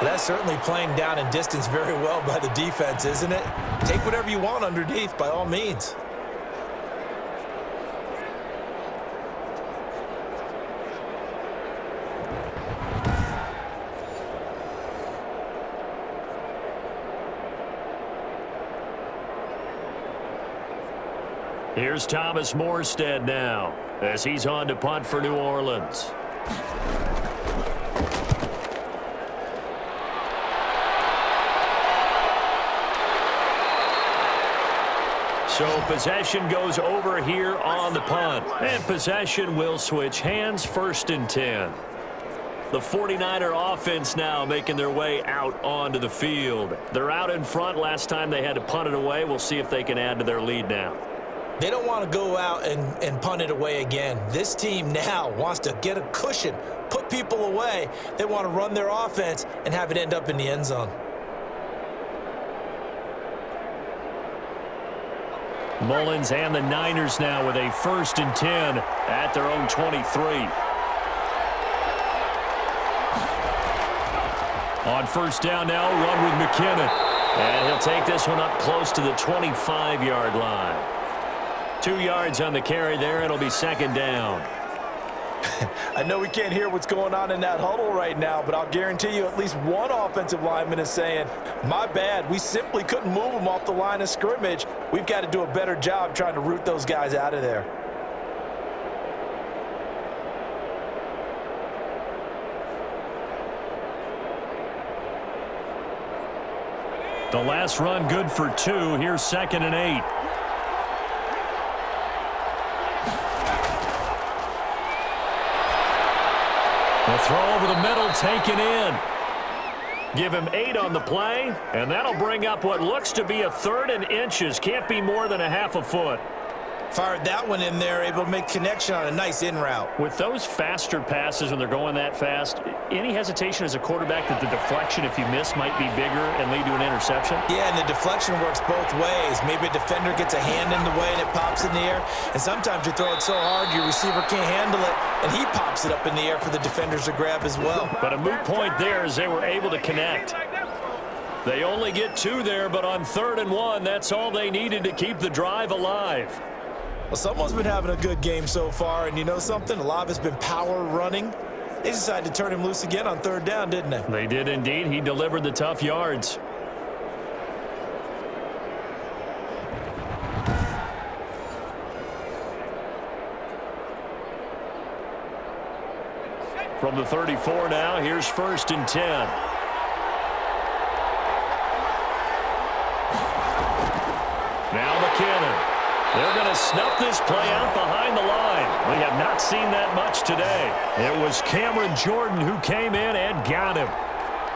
That's certainly playing down in distance very well by the defense, isn't it? Take whatever you want underneath, by all means. Here's Thomas Morstead now as he's on to punt for New Orleans. So possession goes over here on the punt. And possession will switch hands, 1st and 10. The 49er offense now making their way out onto the field. They're out in front. Last time they had to punt it away. We'll see if they can add to their lead now. They don't want to go out and punt it away again. This team now wants to get a cushion, put people away. They want to run their offense and have it end up in the end zone. Mullins and the Niners now with a 1st and 10 at their own 23. On first down now, run with McKinnon. And he'll take this one up close to the 25-yard line. 2 yards on the carry there. It'll be 2nd down. I know we can't hear what's going on in that huddle right now, but I'll guarantee you at least one offensive lineman is saying, my bad, we simply couldn't move them off the line of scrimmage. We've got to do a better job trying to root those guys out of there. The last run good for 2. Here's 2nd and 8. The throw over the middle taken in. Give him 8 on the play, and that'll bring up what looks to be a 3rd and inches. Can't be more than a half a foot. Fired that one in there, able to make connection on a nice in route. With those faster passes when they're going that fast, any hesitation as a quarterback that the deflection, if you miss, might be bigger and lead to an interception? Yeah, and the deflection works both ways. Maybe a defender gets a hand in the way and it pops in the air. And sometimes you throw it so hard your receiver can't handle it, and he pops it up in the air for the defenders to grab as well. But a moot point there as they were able to connect. They only get 2 there, but on 3rd and 1, that's all they needed to keep the drive alive. Well, someone's been having a good game so far, and you know something? A lot of it's been power running. They decided to turn him loose again on 3rd down, didn't they? They did indeed. He delivered the tough yards. From the 34 now, here's 1st and 10. Now McKinnon. They're going to snuff this play out behind the line. We have not seen that much today. It was Cameron Jordan who came in and got him.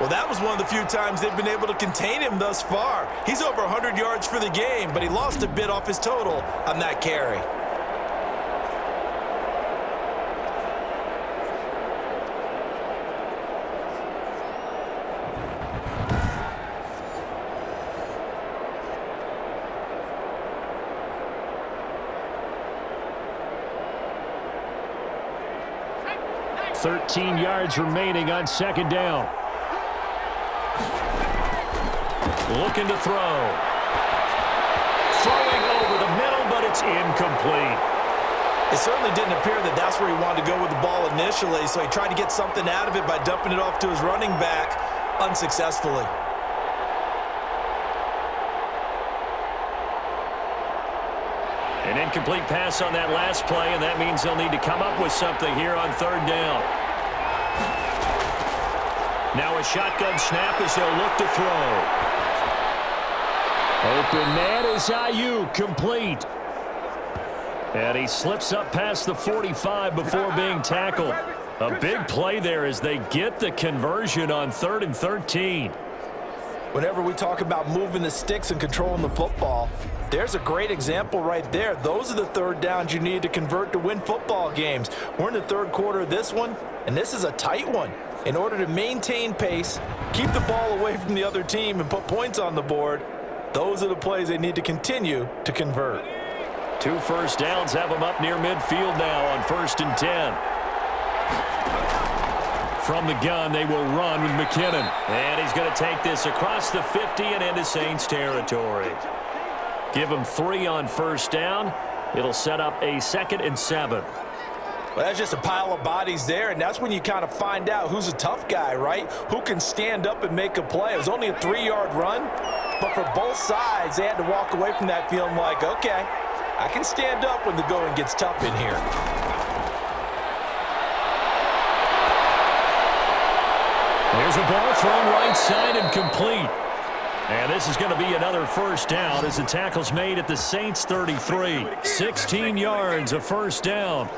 Well, that was one of the few times they've been able to contain him thus far. He's over 100 yards for the game, but he lost a bit off his total on that carry. .13 yards remaining on 2nd down. Looking to throw. Throwing over the middle, but it's incomplete. It certainly didn't appear that that's where he wanted to go with the ball initially, so he tried to get something out of it by dumping it off to his running back unsuccessfully. An incomplete pass on that last play, and that means they'll need to come up with something here on 3rd down. Now a shotgun snap as they'll look to throw. Open man is Ayuk, complete. And he slips up past the 45 before being tackled. A big play there as they get the conversion on 3rd and 13. Whenever we talk about moving the sticks and controlling the football, there's a great example right there. Those are the 3rd downs you need to convert to win football games. We're in the 3rd quarter of this one, and this is a tight one. In order to maintain pace, keep the ball away from the other team, and put points on the board, those are the plays they need to continue to convert. 2 first downs have them up near midfield now on 1st and 10. From the gun, they will run with McKinnon. And he's going to take this across the 50 and into Saints territory. Give him 3 on 1st down. It'll set up a 2nd and 7. Well, that's just a pile of bodies there, and that's when you kind of find out who's a tough guy, right? Who can stand up and make a play. It was only a 3-yard run, but for both sides, they had to walk away from that feeling like, okay, I can stand up when the going gets tough in here. There's a ball thrown right side and complete. And this is going to be another 1st down as the tackle's made at the Saints 33. 16 yards of 1st down.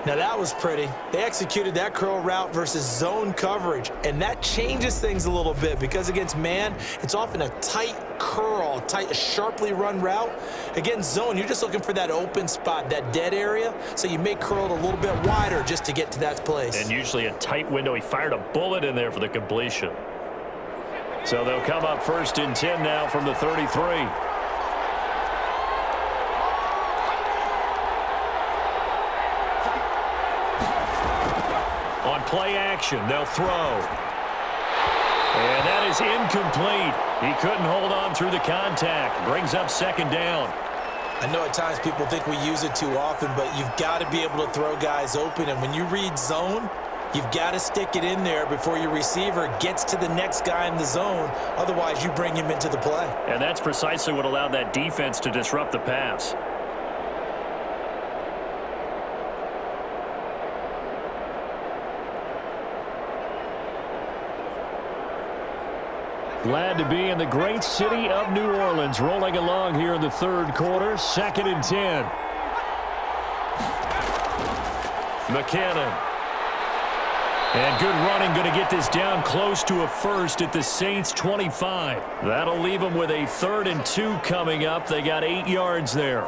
Now that was pretty. They executed that curl route versus zone coverage, and that changes things a little bit because against man, it's often a tight curl, a sharply run route. Against zone, you're just looking for that open spot, that dead area, so you may curl it a little bit wider just to get to that place. And usually a tight window. He fired a bullet in there for the completion. So they'll come up 1st and 10 now from the 33. On play action, they'll throw. And that is incomplete. He couldn't hold on through the contact. Brings up 2nd down. I know at times people think we use it too often, but you've got to be able to throw guys open. And when you read zone, you've got to stick it in there before your receiver gets to the next guy in the zone. Otherwise, you bring him into the play. And that's precisely what allowed that defense to disrupt the pass. Glad to be in the great city of New Orleans, rolling along here in the 3rd quarter, 2nd and 10. McKinnon. And good running, going to get this down close to a 1st at the Saints 25. That'll leave them with a 3rd and 2 coming up. They got 8 yards there.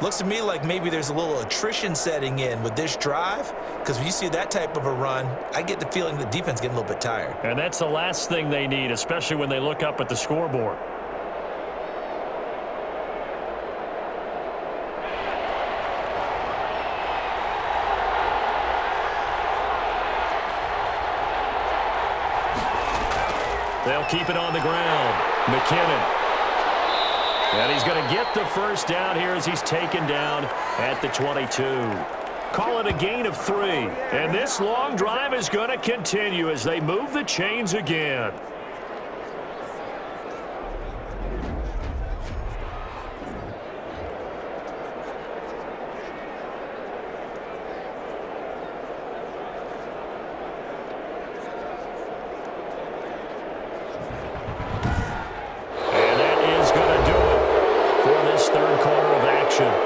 Looks to me like maybe there's a little attrition setting in with this drive, because when you see that type of a run, I get the feeling the defense getting a little bit tired. And that's the last thing they need, especially when they look up at the scoreboard. They'll They'll keep it on the ground. McKinnon. And he's going to get the first down here as he's taken down at the 22. Call it a gain of 3. And this long drive is going to continue as they move the chains again.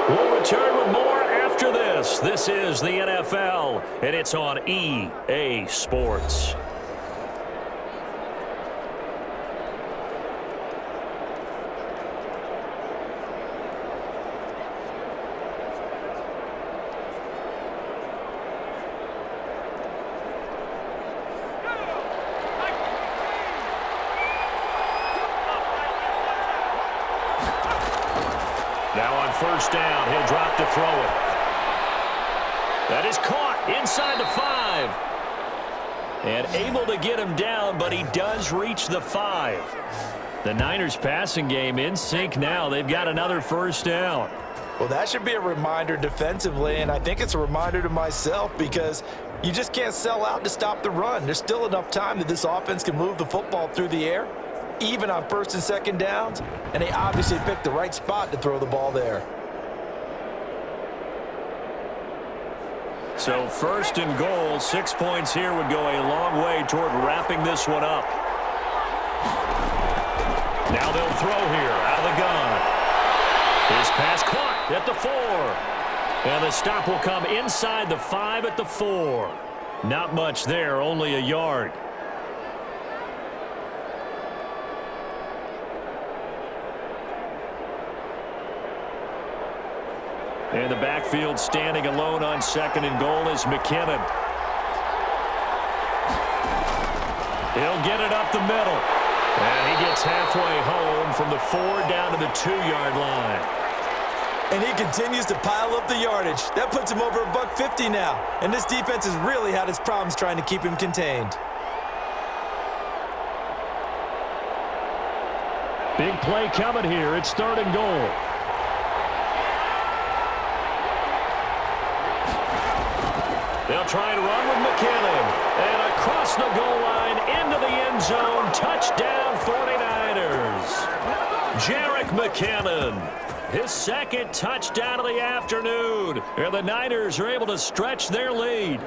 We'll return with more after this. This is the NFL, and it's on EA Sports. Now on first down, he'll drop to throw it. That is caught inside the 5. And able to get him down, but he does reach the 5. The Niners passing game in sync now. They've got another first down. Well, that should be a reminder defensively, and I think it's a reminder to myself because you just can't sell out to stop the run. There's still enough time that this offense can move the football through the air, even on first and second downs, and they obviously picked the right spot to throw the ball there. So first and goal, 6 points here would go a long way toward wrapping this one up. Now they'll throw here out of the gun. His pass caught at the 4. And the stop will come inside the 5 at the 4. Not much there, only a yard. And the backfield standing alone on second and goal is McKinnon. He'll get it up the middle. And he gets halfway home from the 4 down to the 2-yard line. And he continues to pile up the yardage. That puts him over $150 now. And this defense has really had its problems trying to keep him contained. Big play coming here. It's third and goal. They'll try and run with McKinnon. And across the goal line into the end zone. Touchdown 49ers. Jerick McKinnon. His second touchdown of the afternoon. And the Niners are able to stretch their lead.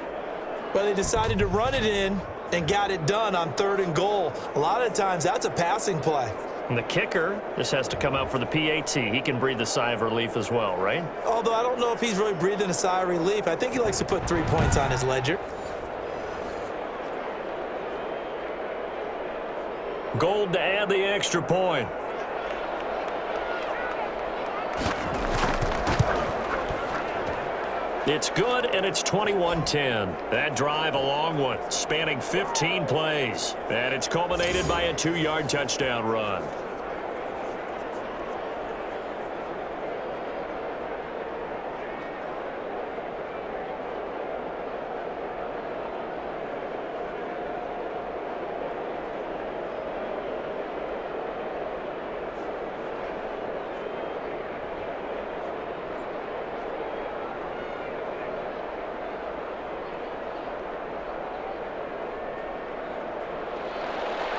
Well, they decided to run it in and got it done on third and goal. A lot of times that's a passing play. And the kicker just has to come out for the PAT. He can breathe a sigh of relief as well, right? Although I don't know if he's really breathing a sigh of relief. I think he likes to put 3 points on his ledger. Gold to add the extra point. It's good, and it's 21-10. That drive a long one, spanning 15 plays. And it's culminated by a 2-yard touchdown run.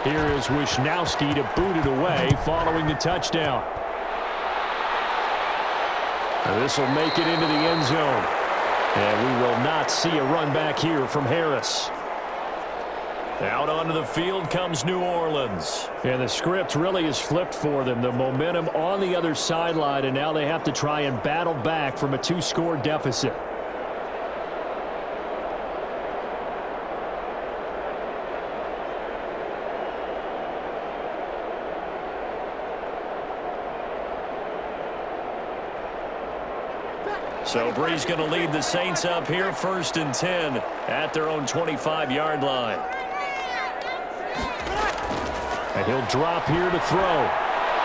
Here is Wisnowski to boot it away following the touchdown. This will make it into the end zone. And we will not see a run back here from Harris. Out onto the field comes New Orleans. And the script really is flipped for them. The momentum on the other sideline, and now they have to try and battle back from a 2-score deficit. So Bree's going to lead the Saints up here, 1st and 10 at their own 25-yard line. And he'll drop here to throw.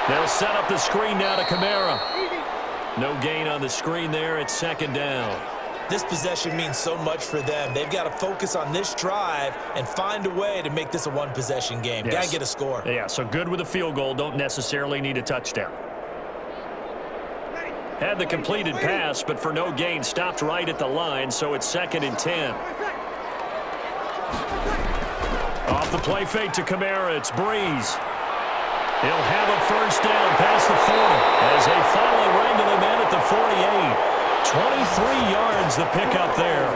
They'll set up the screen now to Kamara. No gain on the screen there. It's 2nd down. This possession means so much for them. They've got to focus on this drive and find a way to make this a one-possession game. Yes. Got to get a score. Yeah, so good with a field goal. Don't necessarily need a touchdown. Had the completed pass, but for no gain, stopped right at the line, so it's 2nd and 10. Off the play fake to Kamara, it's Breeze. He'll have a first down past the 40 as they finally wrangle him in at the 48. 23 yards the pickup there.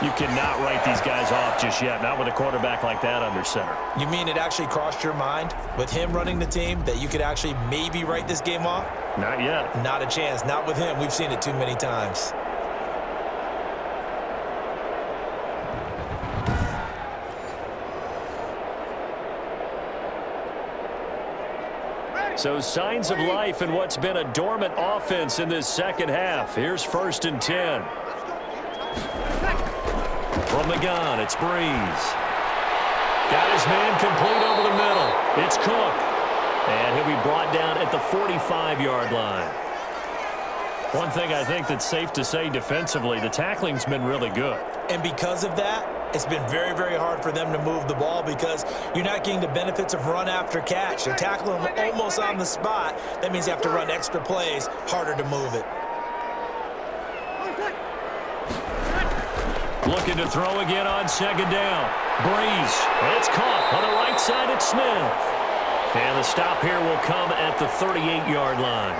You cannot write these guys off just yet, not with a quarterback like that under center. You mean it actually crossed your mind with him running the team that you could actually maybe write this game off? Not yet. Not a chance. Not with him. We've seen it too many times. So signs of life in what's been a dormant offense in this second half. Here's 1st and 10. From the gun, it's Breeze. Got his man complete over the middle. It's Cook. And he'll be brought down at the 45-yard line. One thing I think that's safe to say defensively, the tackling's been really good. And because of that, it's been very, very hard for them to move the ball because you're not getting the benefits of run after catch. They're tackling almost on the spot. That means you have to run extra plays, harder to move it. Looking to throw again on 2nd down. Breeze. It's caught on the right side at Smith. And the stop here will come at the 38-yard line.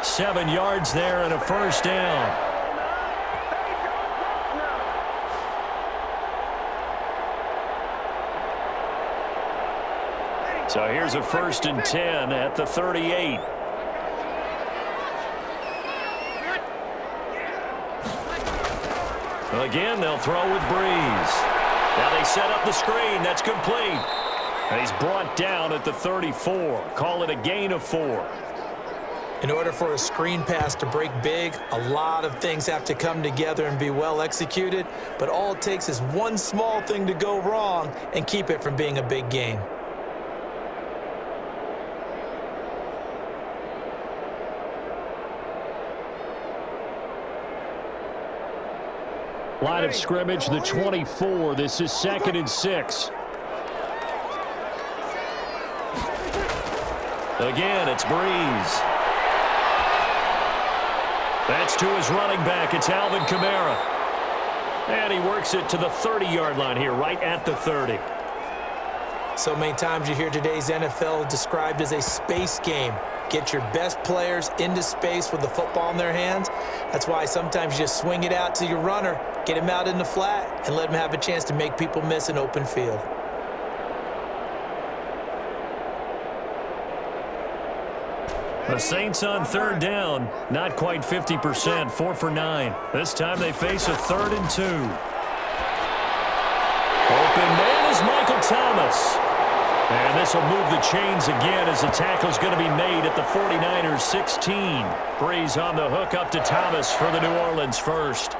7 yards there and a first down. So here's a 1st and 10 at the 38. Again, they'll throw with Breeze. Now they set up the screen. That's complete. And he's brought down at the 34. Call it a gain of 4. In order for a screen pass to break big, a lot of things have to come together and be well executed. But all it takes is one small thing to go wrong and keep it from being a big gain. Line of scrimmage, the 24. This is 2nd and 6. Again, it's Breeze. That's to his running back. It's Alvin Kamara. And he works it to the 30-yard line here, right at the 30. So many times you hear today's NFL described as a space game. Get your best players into space with the football in their hands. That's why sometimes you just swing it out to your runner, get him out in the flat, and let him have a chance to make people miss an open field. The Saints on 3rd down, not quite 50%, 4 for 9. This time they face a 3rd and 2. Open man is Michael Thomas. And this will move the chains again as the tackle's going to be made at the 49ers 16. Breeze on the hook up to Thomas for the New Orleans first.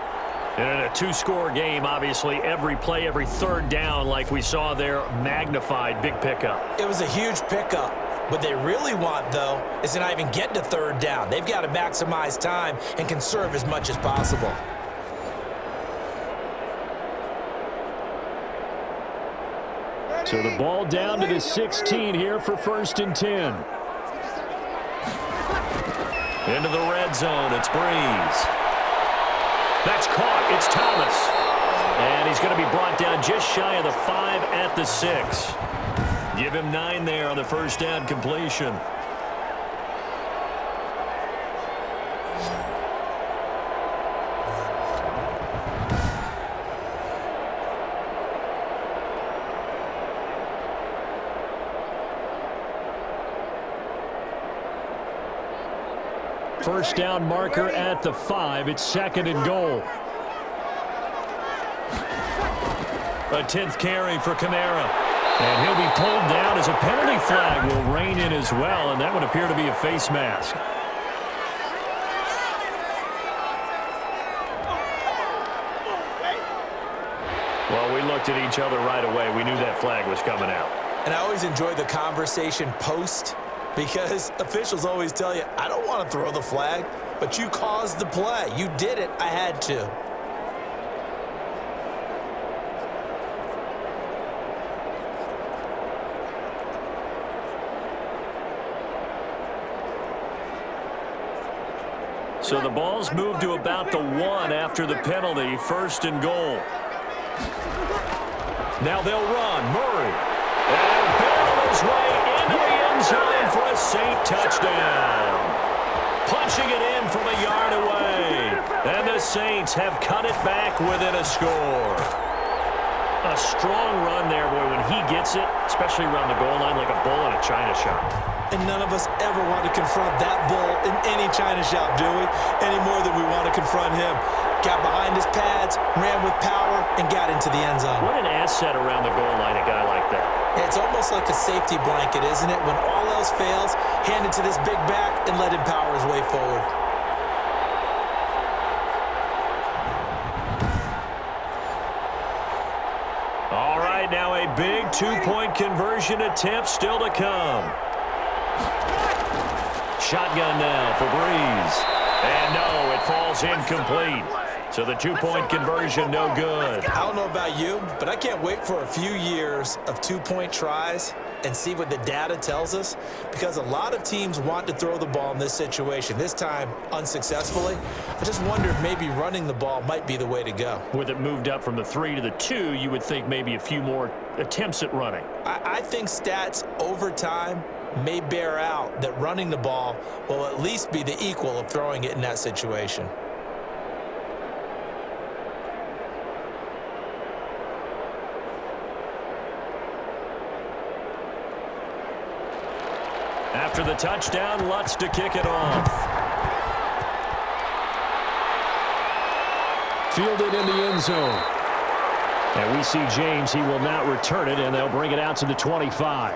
And in a 2-score game, obviously, every play, every 3rd down, like we saw there, magnified, big pickup. It was a huge pickup. What they really want, though, is to not even get to 3rd down. They've got to maximize time and conserve as much as possible. So the ball down to the 16 here for 1st and 10. Into the red zone, it's Breeze. That's caught, it's Thomas. And he's going to be brought down just shy of the 5 at the 6. Give him 9 there on the first down completion. First down marker at the 5. It's 2nd and goal. A 10th carry for Kamara. And he'll be pulled down as a penalty flag will rein in as well, and that would appear to be a face mask. Well, we looked at each other right away. We knew that flag was coming out. And I always enjoy the conversation post Because officials always tell you, I don't want to throw the flag, but you caused the play. You did it. I had to. So the ball's moved to about the 1 after the penalty, 1st and goal. Now they'll run. Murray. And barrel his way into the end zone for a Saint touchdown. Punching it in from a yard away. And the Saints have cut it back within a score. A strong run there, boy, when he gets it, especially around the goal line, like a bull in a china shop. And none of us ever want to confront that bull in any china shop, do we? Any more than we want to confront him. Got behind his pads, ran with power, and got into the end zone. What an asset around the goal line, a guy like that. It's almost like a safety blanket, isn't it? When all else fails, hand it to this big back and let him power his way forward. All right, now a big two-point conversion attempt still to come. Shotgun now for Breeze. And no, it falls incomplete. So the two-point conversion no good. I don't know about you, but I can't wait for a few years of two-point tries and see what the data tells us, because a lot of teams want to throw the ball in this situation, this time unsuccessfully. I just wonder if maybe running the ball might be the way to go. With it moved up from the 3 to the 2, you would think maybe a few more attempts at running. I think stats over time may bear out that running the ball will at least be the equal of throwing it in that situation. After the touchdown, Lutz to kick it off. Fielded in the end zone. And we see James, he will not return it, and they'll bring it out to the 25.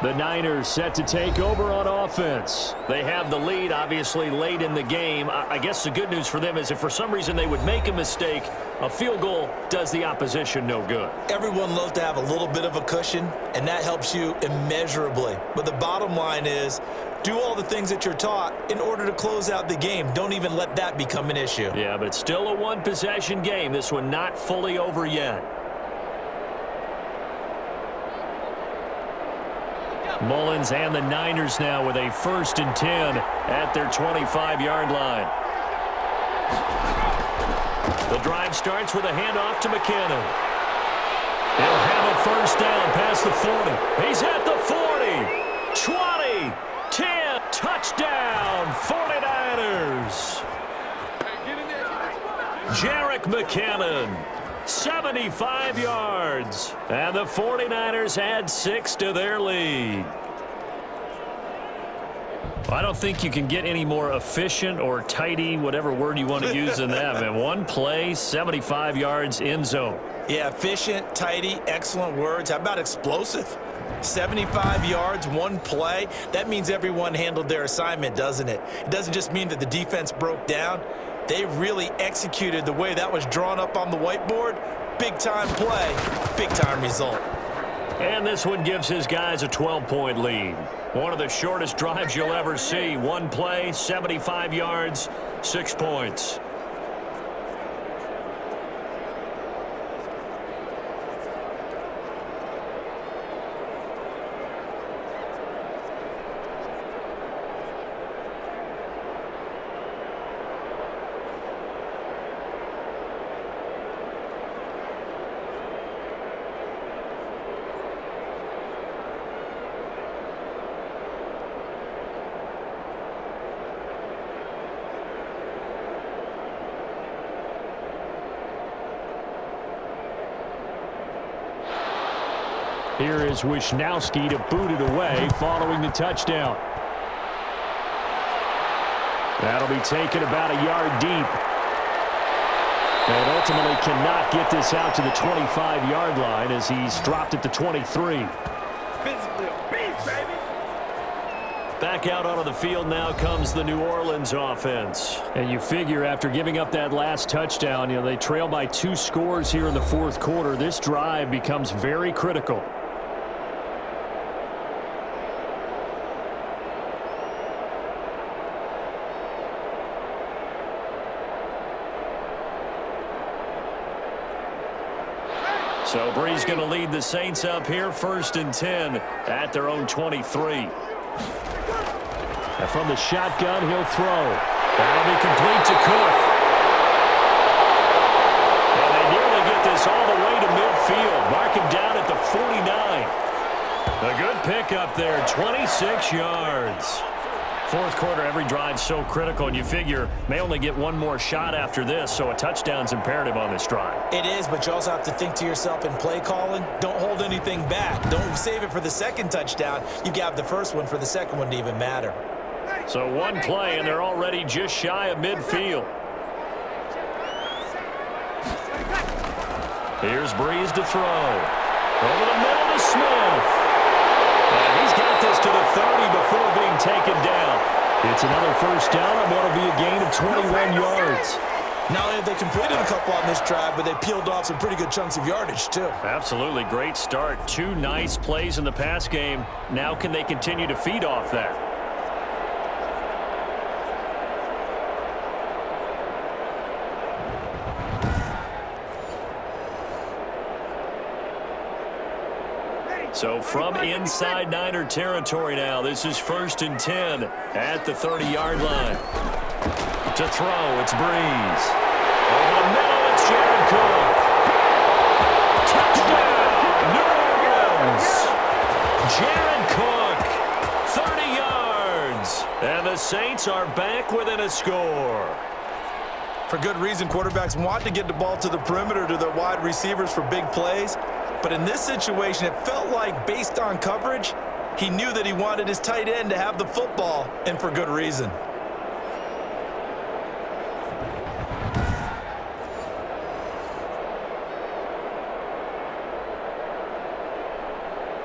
The Niners set to take over on offense. They have the lead, obviously, late in the game. I guess the good news for them is if for some reason they would make a mistake, a field goal does the opposition no good. Everyone loves to have a little bit of a cushion, and that helps you immeasurably. But the bottom line is, do all the things that you're taught in order to close out the game. Don't even let that become an issue. Yeah, but it's still a one-possession game. This one not fully over yet. Mullins and the Niners now with a 1st and 10 at their 25-yard line. The drive starts with a handoff to McKinnon. He'll have a 1st down past the 40. He's at the 40, 20, 10, touchdown, 49ers. Jerick McKinnon, 75 yards, and the 49ers add 6 to their lead. I don't think you can get any more efficient or tidy, whatever word you want to use in that, man. One play, 75 yards, end zone. Yeah, efficient, tidy, excellent words. How about explosive? 75 yards, one play. That means everyone handled their assignment, doesn't it? It doesn't just mean that the defense broke down. They really executed the way that was drawn up on the whiteboard. Big-time play, big-time result. And this one gives his guys a 12-point lead. One of the shortest drives you'll ever see. One play, 75 yards, 6 points. Here is Wisnowski to boot it away following the touchdown. That'll be taken about a yard deep. And ultimately cannot get this out to the 25-yard line as he's dropped at the 23. Physically a beast, baby. Back out onto the field now comes the New Orleans offense. And you figure after giving up that last touchdown, they trail by 2 scores here in the 4th quarter. This drive becomes very critical. So Brees going to lead the Saints up here, 1st and 10 at their own 23. And from the shotgun, he'll throw. That'll be complete to Cook. And they nearly get this all the way to midfield. Mark him down at the 49. A good pickup there, 26 yards. Fourth quarter, every drive's so critical, and you figure may only get one more shot after this, so a touchdown's imperative on this drive. It is, but you also have to think to yourself in play calling, don't hold anything back. Don't save it for the second touchdown. You got the first one for the second one to even matter. So one play, and they're already just shy of midfield. Here's Brees to throw. Over the middle to Smith. And he's got this to the 30 before being taken down. It's another first down on what will be a gain of 21 yards. Not only have they completed a couple on this drive, but they peeled off some pretty good chunks of yardage, too. Absolutely great start. 2 nice plays in the pass game. Now can they continue to feed off that? So from inside Niner territory now, this is 1st and 10 at the 30-yard line. To throw, it's Brees. Over the middle, it's Jared Cook. Touchdown, New Orleans. Jared Cook, 30 yards. And the Saints are back within a score. For good reason, quarterbacks want to get the ball to the perimeter to their wide receivers for big plays. But in this situation, it felt like, based on coverage, he knew that he wanted his tight end to have the football, and for good reason.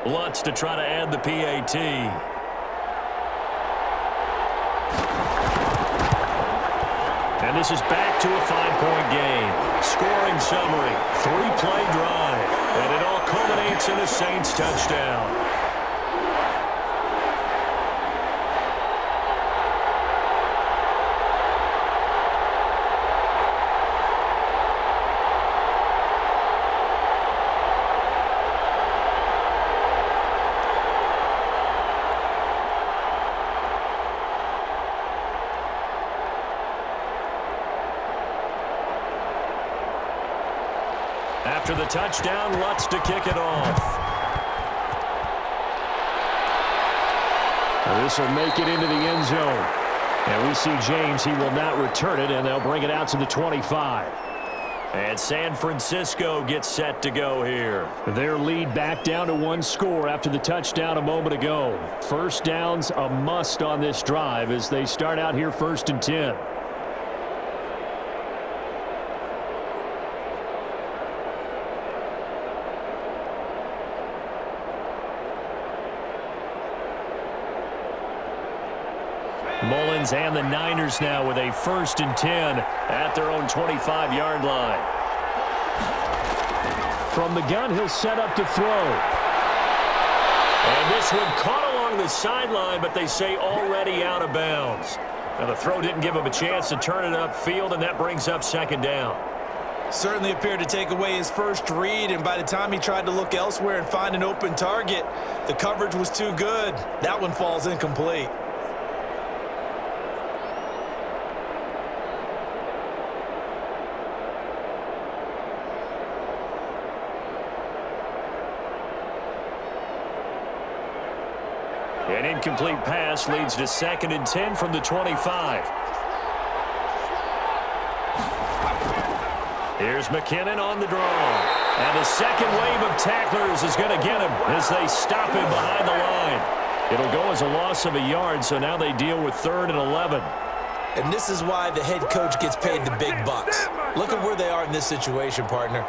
Lutz to try to add the PAT. And this is back to a 5-point game. Scoring summary, 3-play drive, and it all culminates in a Saints touchdown. After the touchdown, Lutz to kick it off. This will make it into the end zone. And we see James, he will not return it, and they'll bring it out to the 25. And San Francisco gets set to go here. Their lead back down to 1 score after the touchdown a moment ago. First down's a must on this drive as they start out here 1st and 10. Mullins and the Niners now with a 1st and 10 at their own 25-yard line. From the gun, he'll set up to throw. And this one caught along the sideline, but they say already out of bounds. Now the throw didn't give him a chance to turn it upfield, and that brings up 2nd down. Certainly appeared to take away his first read, and by the time he tried to look elsewhere and find an open target, the coverage was too good. That one falls incomplete. An incomplete pass leads to 2nd and 10 from the 25. Here's McKinnon on the draw. And the second wave of tacklers is going to get him as they stop him behind the line. It'll go as a loss of a yard, so now they deal with 3rd and 11. And this is why the head coach gets paid the big bucks. Look at where they are in this situation, partner.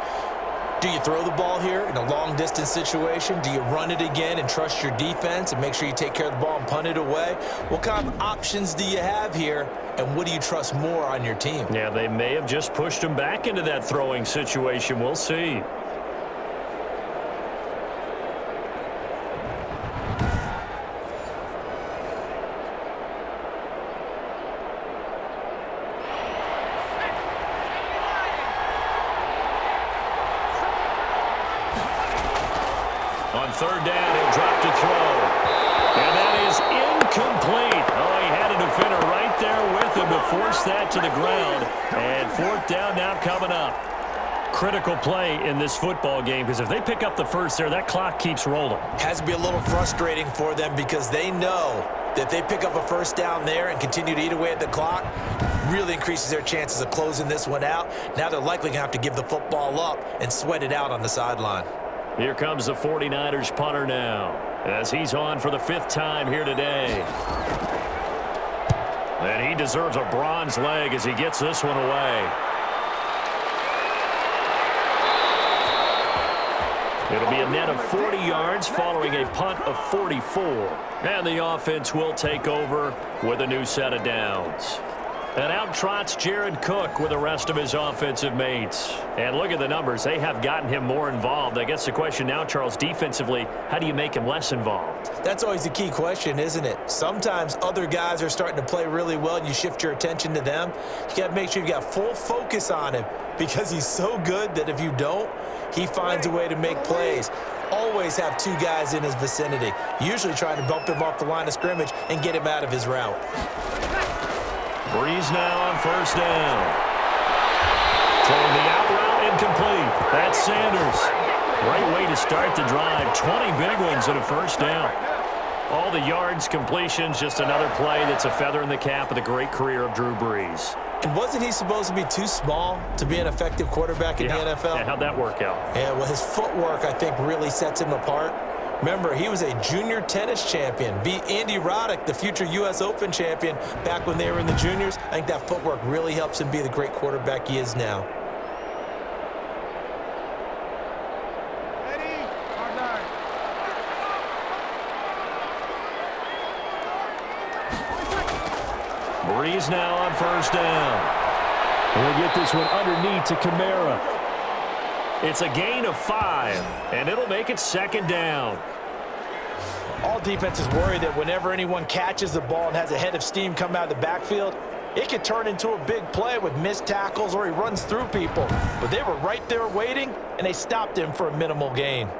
Do you throw the ball here in a long-distance situation? Do you run it again and trust your defense and make sure you take care of the ball and punt it away? What kind of options do you have here, and what do you trust more on your team? Yeah, they may have just pushed him back into that throwing situation. We'll see. third down. He'll drop to throw. And that is incomplete. Oh, he had a defender right there with him to force that to the ground. And fourth down now coming up. Critical play in this football game because if they pick up the first there, that clock keeps rolling. Has to be a little frustrating for them because they know that if they pick up a first down there and continue to eat away at the clock, really increases their chances of closing this one out. Now they're likely going to have to give the football up and sweat it out on the sideline. Here comes the 49ers punter now as he's on for the 5th time here today. And he deserves a bronze leg as he gets this one away. It'll be a net of 40 yards following a punt of 44. And the offense will take over with a new set of downs. And out trots Jared Cook with the rest of his offensive mates. And look at the numbers. They have gotten him more involved. I guess the question now, Charles, defensively, how do you make him less involved? That's always the key question, isn't it? Sometimes other guys are starting to play really well and you shift your attention to them. You got to make sure you've got full focus on him because he's so good that if you don't, he finds a way to make plays. Always have 2 guys in his vicinity, usually trying to bump him off the line of scrimmage and get him out of his route. Breeze now on first down. Throwing the out route incomplete. That's Sanders. Great way to start the drive. 20 big ones and a first down. All the yards, completions, just another play that's a feather in the cap of the great career of Drew Brees. And wasn't he supposed to be too small to be an effective quarterback in the NFL? Yeah, how'd that work out? Yeah, well, his footwork, I think, really sets him apart. Remember, he was a junior tennis champion, beat Andy Roddick, the future U.S. Open champion, back when they were in the juniors. I think that footwork really helps him be the great quarterback he is now. Breeze now on first down. We'll get this one underneath to Kamara. It's a gain of 5, and it'll make it second down. All defenses worry that whenever anyone catches the ball and has a head of steam come out of the backfield, it could turn into a big play with missed tackles or he runs through people. But they were right there waiting, and they stopped him for a minimal gain.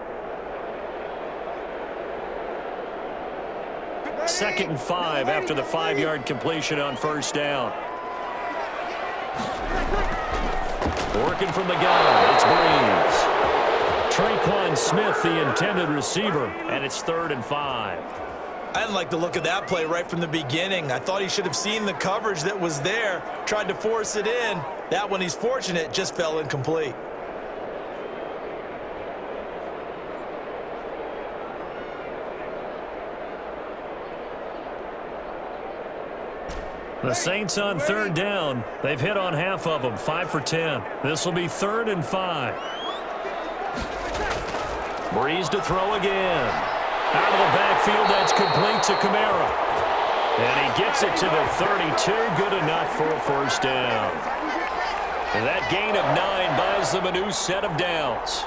Second and 5 after the 5-yard completion on first down. Working from the gun, it's Breeze. Traquan Smith, the intended receiver, and it's 3rd and 5. I didn't like the look of that play right from the beginning. I thought he should have seen the coverage that was there, tried to force it in. That one, he's fortunate, just fell incomplete. The Saints on 3rd down. They've hit on half of them, 5 for 10. This will be 3rd and 5. Breeze to throw again. Out of the backfield, that's complete to Kamara. And he gets it to the 32, good enough for a first down. And that gain of 9 buys them a new set of downs.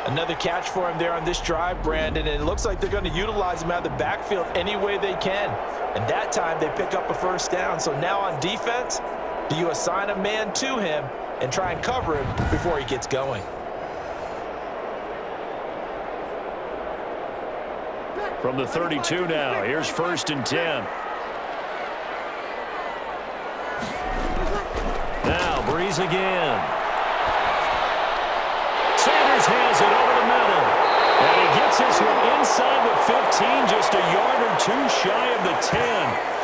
Another catch for him there on this drive, Brandon, and it looks like they're going to utilize him out of the backfield any way they can. And that time they pick up a first down. So now on defense, do you assign a man to him and try and cover him before he gets going? From the 32 now, here's 1st and 10. Now Breeze again. Sanders has it over the middle. And he gets this one inside the 15, just a yard or 2 shy of the 10.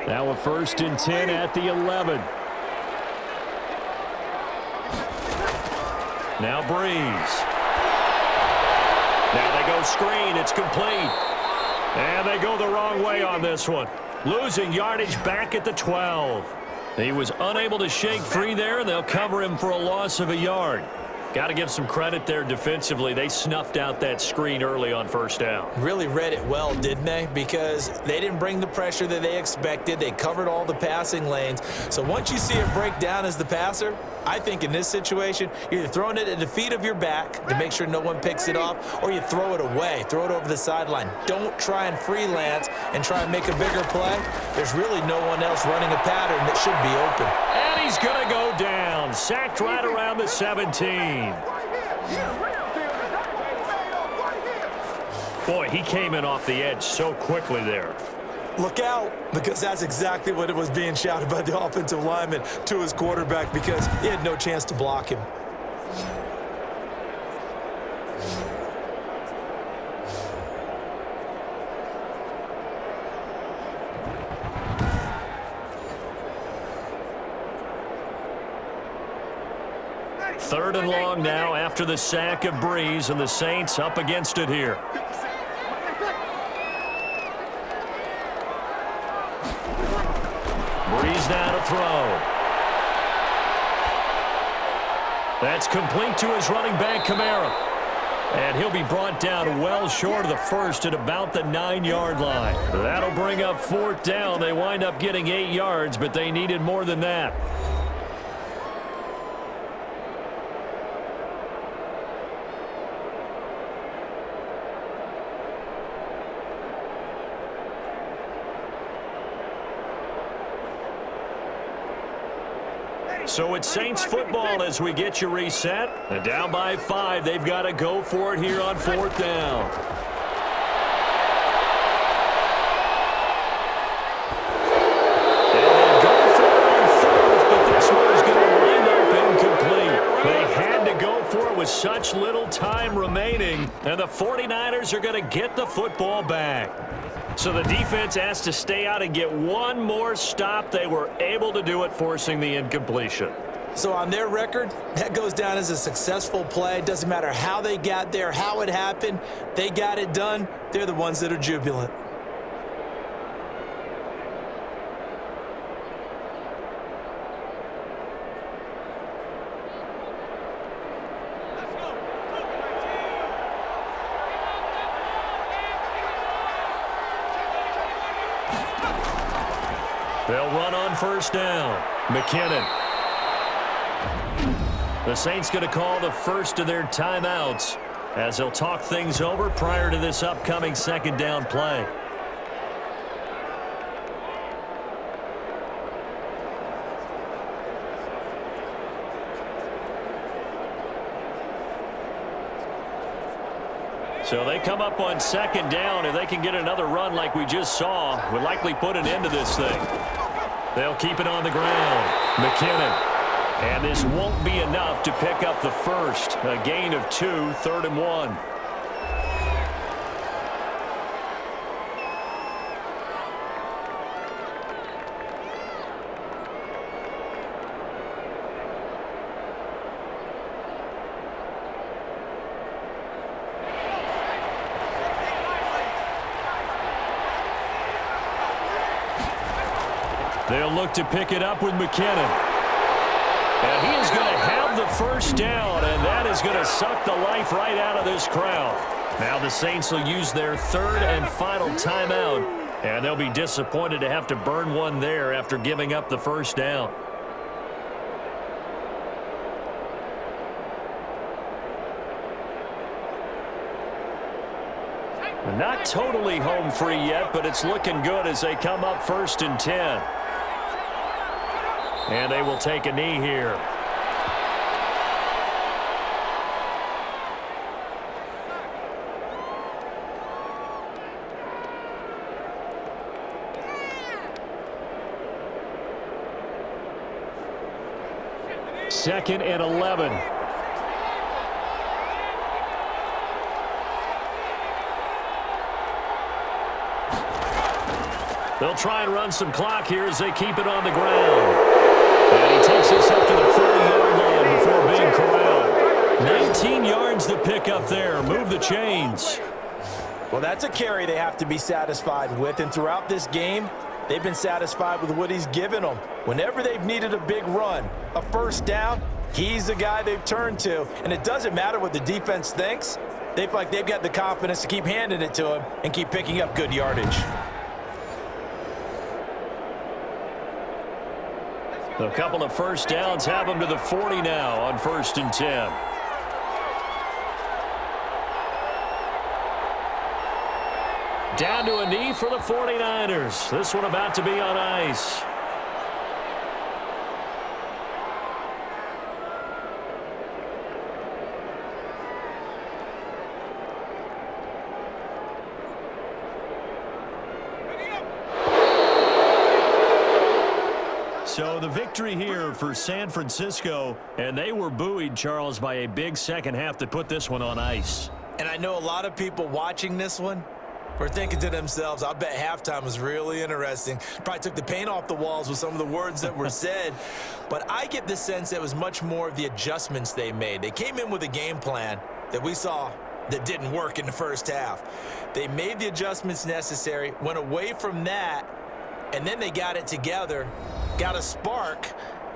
Now a 1st and 10 at the 11. Now Breeze. Now they go screen. It's complete. And they go the wrong way on this one. Losing yardage back at the 12. He was unable to shake free there, and they'll cover him for a loss of a yard. Got to give some credit there defensively. They snuffed out that screen early on first down. Really read it well, didn't they? Because they didn't bring the pressure that they expected. They covered all the passing lanes. So once you see it break down as the passer, I think in this situation, you're either throwing it at the feet of your back to make sure no one picks it off, or you throw it away, throw it over the sideline. Don't try and freelance and try and make a bigger play. There's really no one else running a pattern that should be open. And he's going to go down, sacked right around the 17. Boy, he came in off the edge so quickly there. Look out, because that's exactly what it was being shouted by the offensive lineman to his quarterback, because he had no chance to block him. Third and long now after the sack of Breeze, and the Saints up against it here. Breeze now to throw. That's complete to his running back, Kamara. And he'll be brought down well short of the first at about the 9-yard line. That'll bring up fourth down. They wind up getting 8 yards, but they needed more than that. So it's Saints football as we get you reset. And down by 5, they've got to go for it here on fourth down. And they go for it on fourth, but this one's going to wind up incomplete. They had to go for it with such little time remaining, and the 49ers are going to get the football back. So the defense has to stay out and get one more stop. They were able to do it, forcing the incompletion. So on their record, that goes down as a successful play. Doesn't matter how they got there, how it happened. They got it done. They're the ones that are jubilant. They'll run on first down. McKinnon. The Saints going to call the first of their timeouts as they'll talk things over prior to this upcoming second down play. So they come up on second down. If they can get another run like we just saw, would likely put an end to this thing. They'll keep it on the ground. McKinnon. And this won't be enough to pick up the first. A gain of 2, 3rd and 1. They'll look to pick it up with McKinnon. And he is going to have the first down, and that is going to suck the life right out of this crowd. Now the Saints will use their third and final timeout, and they'll be disappointed to have to burn one there after giving up the first down. Not totally home free yet, but it's looking good as they come up 1st and 10. And they will take a knee here. Second and 11. They'll try and run some clock here as they keep it on the ground. And he takes us up to the 40-yard line before being corralled. 19 yards to pick up there. Move the chains. Well, that's a carry they have to be satisfied with. And throughout this game, They've been satisfied with what he's given them. Whenever they've needed a big run, a first down, he's the guy they've turned to. And it doesn't matter what the defense thinks. They feel like they've got the confidence to keep handing it to him and keep picking up good yardage. A couple of first downs have them to the 40 now on 1st and 10. Down to a knee for the 49ers. This one about to be on ice. So the victory here for San Francisco, and they were buoyed, Charles, by a big second half that put this one on ice. And I know a lot of people watching this one were thinking to themselves, I bet halftime was really interesting. Probably took the paint off the walls with some of the words that were said. But I get the sense it was much more of the adjustments they made. They came in with a game plan that we saw that didn't work in the first half. They made the adjustments necessary, went away from that, and then they got it together, got a spark,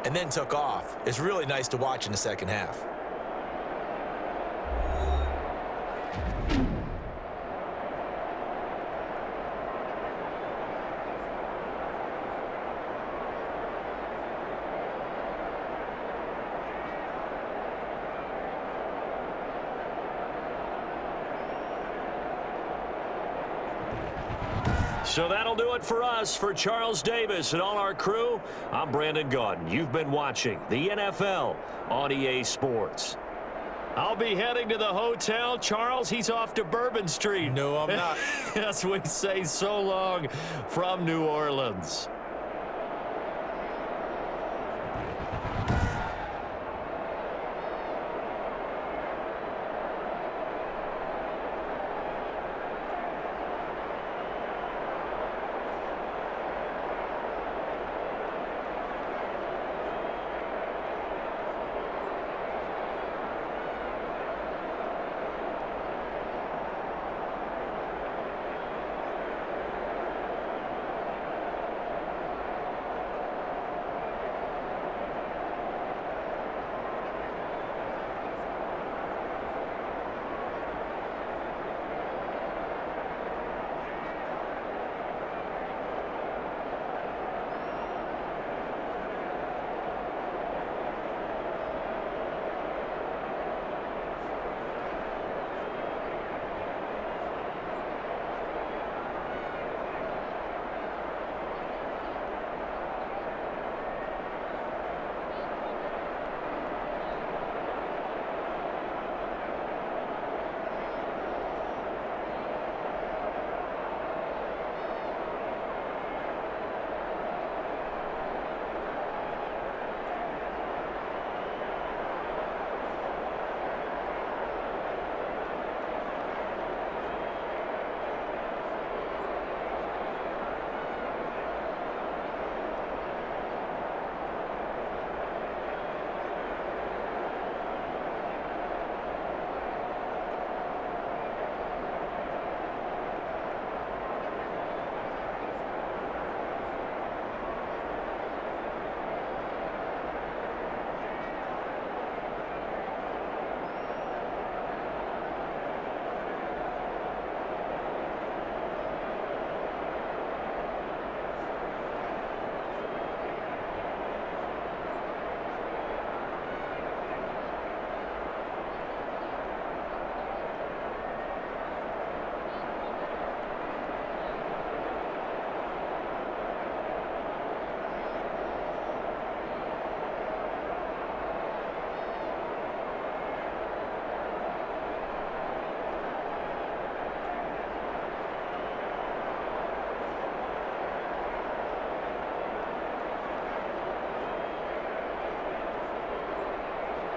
and then took off. It's really nice to watch in the second half. So that'll do it for us. For Charles Davis and all our crew, I'm Brandon Gaudin. You've been watching the NFL on EA Sports. I'll be heading to the hotel. Charles, he's off to Bourbon Street. No, I'm not. As we say so long from New Orleans.